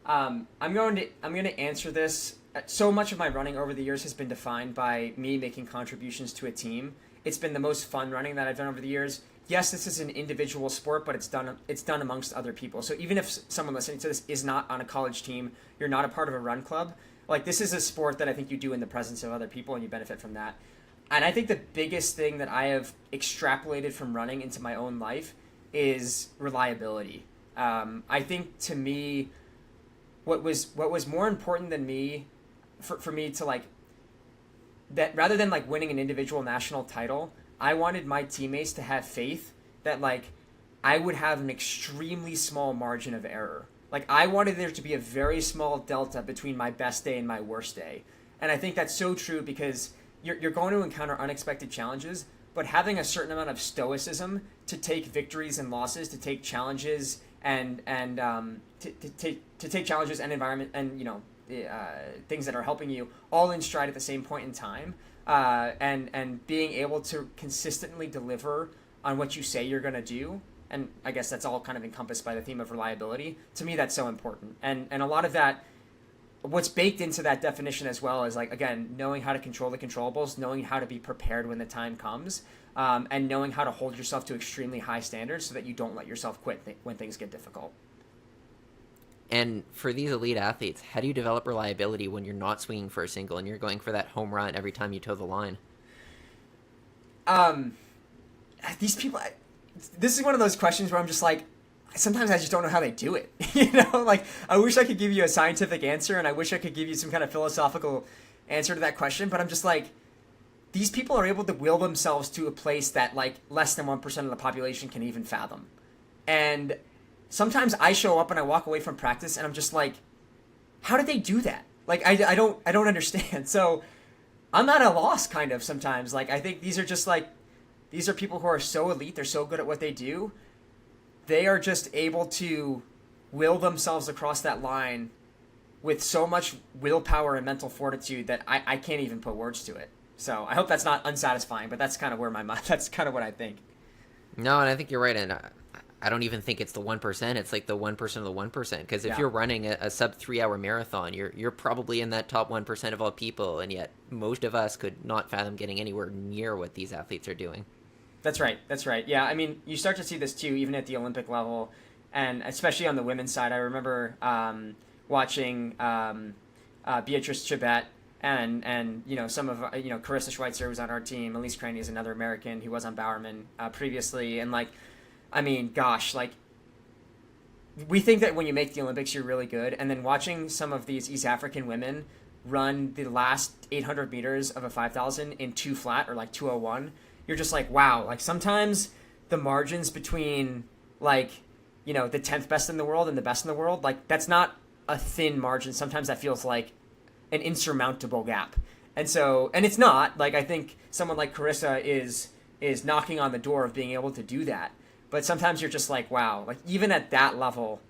[SPEAKER 2] I'm going to answer this. So much of my running over the years has been defined by me making contributions to a team. It's been the most fun running that I've done over the years. Yes, this is an individual sport, but it's done amongst other people. So even if someone listening to this is not on a college team, you're not a part of a run club, like, this is a sport that I think you do in the presence of other people, and you benefit from that. And I think the biggest thing that I have extrapolated from running into my own life is reliability. I think, to me, what was more important than me, for me to, like, that rather than, like, winning an individual national title, I wanted my teammates to have faith that, like, I would have an extremely small margin of error. Like, I wanted there to be a very small delta between my best day and my worst day. And I think that's so true, because you're going to encounter unexpected challenges, but having a certain amount of stoicism to take victories and losses, to take challenges and to take challenges and environment and, you know, things that are helping you all in stride at the same point in time. And being able to consistently deliver on what you say you're going to do, and I guess that's all kind of encompassed by the theme of reliability. To me, that's so important. And a lot of that what's baked into that definition as well is like, again, knowing how to control the controllables, knowing how to be prepared when the time comes, and knowing how to hold yourself to extremely high standards so that you don't let yourself quit when things get difficult.
[SPEAKER 1] And for these elite athletes, how do you develop reliability when you're not swinging for a single and you're going for that home run every time you toe the line?
[SPEAKER 2] These people, this is one of those questions where I'm just like, sometimes I just don't know how they do it. You know, like I wish I could give you a scientific answer, and I wish I could give you some kind of philosophical answer to that question, but I'm just like, these people are able to will themselves to a place that like less than 1% of the population can even fathom. And sometimes I show up and I walk away from practice and I'm just like, how did they do that? Like, I don't understand. So I'm at a loss kind of sometimes. Like, I think these are just like, these are people who are so elite. They're so good at what they do. They are just able to will themselves across that line with so much willpower and mental fortitude that I can't even put words to it. So I hope that's not unsatisfying, but that's kind of where my mind, that's kind of what I think.
[SPEAKER 1] No, and I think you're right. And I don't even think it's the 1%. It's like the 1% of the 1%. Because if you're running a sub 3-hour marathon, you're probably in that top 1% of all people. And yet most of us could not fathom getting anywhere near what these athletes are doing.
[SPEAKER 2] That's right. That's right. Yeah. I mean, you start to see this too, even at the Olympic level, and especially on the women's side. I remember watching Beatrice Chibet and you know, some of Carissa Schweitzer was on our team. Elise Craney is another American who was on Bowerman previously, and like, I mean, gosh, like, we think that when you make the Olympics, you're really good, and then watching some of these East African women run the last 800 meters of a 5,000 in 2 flat or like 2:01. You're just like, wow, like sometimes the margins between like, you know, the 10th best in the world and the best in the world, like that's not a thin margin. Sometimes that feels like an insurmountable gap. And so, and it's not, like, I think someone like Carissa is knocking on the door of being able to do that. But sometimes you're just like, wow, like even at that level,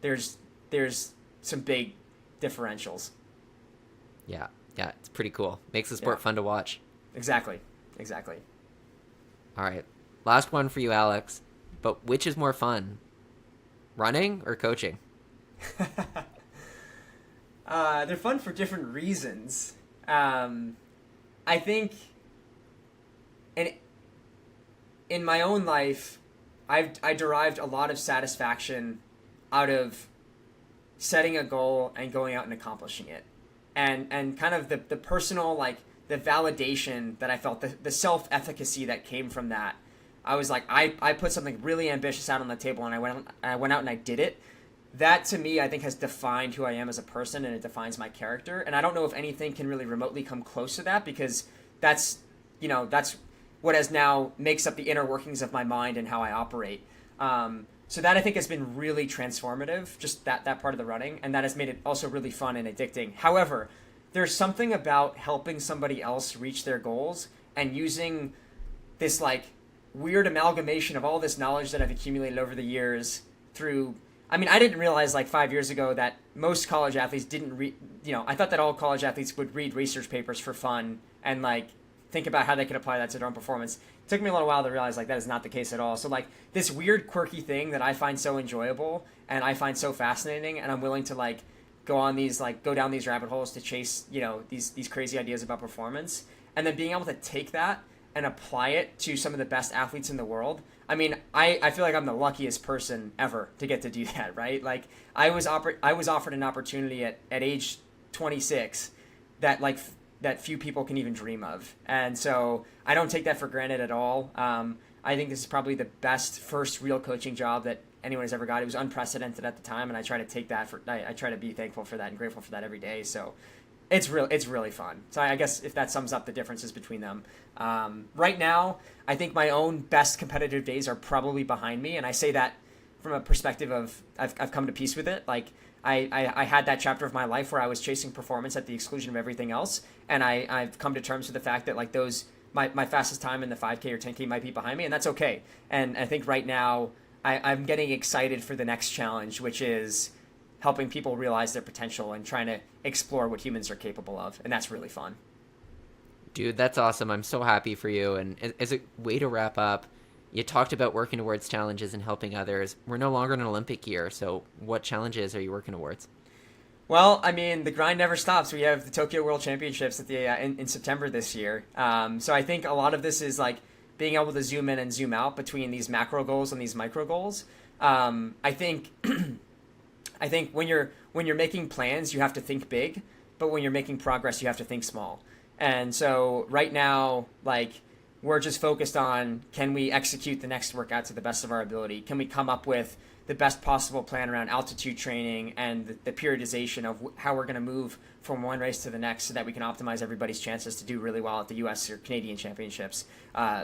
[SPEAKER 2] there's some big differentials.
[SPEAKER 1] Yeah, it's pretty cool. Makes the sport fun to watch.
[SPEAKER 2] Exactly.
[SPEAKER 1] All right, last one for you, Alex. But which is more fun, running or coaching?
[SPEAKER 2] They're fun for different reasons. I think in my own life, I derived a lot of satisfaction out of setting a goal and going out and accomplishing it. And kind of the personal, like, the validation that I felt, the self-efficacy that came from that. I was like, I put something really ambitious out on the table, and I went out and I did it. That, to me, I think has defined who I am as a person, and it defines my character. And I don't know if anything can really remotely come close to that, because that's what has now makes up the inner workings of my mind and how I operate. So that, I think, has been really transformative, just that part of the running, and that has made it also really fun and addicting. However, there's something about helping somebody else reach their goals and using this like weird amalgamation of all this knowledge that I've accumulated over the years through, I mean, I didn't realize like 5 years ago that most college athletes didn't read, I thought that all college athletes would read research papers for fun and like think about how they could apply that to their own performance. It took me a little while to realize like that is not the case at all. So like this weird quirky thing that I find so enjoyable and I find so fascinating, and I'm willing to like go down these rabbit holes to chase, these crazy ideas about performance, and then being able to take that and apply it to some of the best athletes in the world. I mean, I feel like I'm the luckiest person ever to get to do that, right? Like I was offered an opportunity at age 26 that few people can even dream of. And so I don't take that for granted at all. I think this is probably the best first real coaching job that anyone has ever got. It was unprecedented at the time, and I try to take that I try to be thankful for that and grateful for that every day. So it's really fun. So I guess if that sums up the differences between them. Right now, I think my own best competitive days are probably behind me, and I say that from a perspective of I've come to peace with it. Like I had that chapter of my life where I was chasing performance at the exclusion of everything else, and I've come to terms with the fact that like those my fastest time in the 5K or 10K might be behind me, and that's okay. And I think right now I'm getting excited for the next challenge, which is helping people realize their potential and trying to explore what humans are capable of, and that's really fun.
[SPEAKER 1] Dude, that's awesome. I'm so happy for you. And as a way to wrap up, you talked about working towards challenges and helping others. We're no longer in an Olympic year, so what challenges are you working towards?
[SPEAKER 2] Well, I mean, the grind never stops. We have the Tokyo World Championships at the in September this year. So I think a lot of this is like being able to zoom in and zoom out between these macro goals and these micro goals. I think I think when you're making plans, you have to think big, but when you're making progress, you have to think small. And so right now, like, we're just focused on, can we execute the next workout to the best of our ability? Can we come up with the best possible plan around altitude training and the periodization of how we're going to move from one race to the next so that we can optimize everybody's chances to do really well at the US or Canadian championships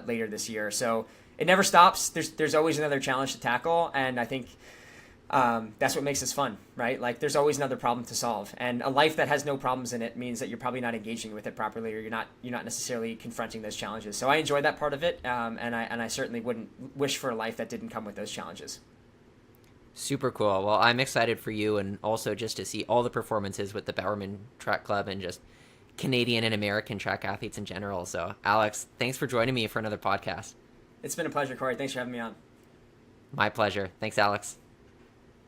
[SPEAKER 2] later this year. So it never stops. There's always another challenge to tackle. And I think that's what makes this fun, right? Like, there's always another problem to solve, and a life that has no problems in it means that you're probably not engaging with it properly, or you're not necessarily confronting those challenges. So I enjoy that part of it, and I certainly wouldn't wish for a life that didn't come with those challenges.
[SPEAKER 1] Super cool. Well, I'm excited for you, and also just to see all the performances with the Bowerman Track Club and just Canadian and American track athletes in general. So, Alex, thanks for joining me for another podcast.
[SPEAKER 2] It's been a pleasure, Corey. Thanks for having me on.
[SPEAKER 1] My pleasure. Thanks, Alex.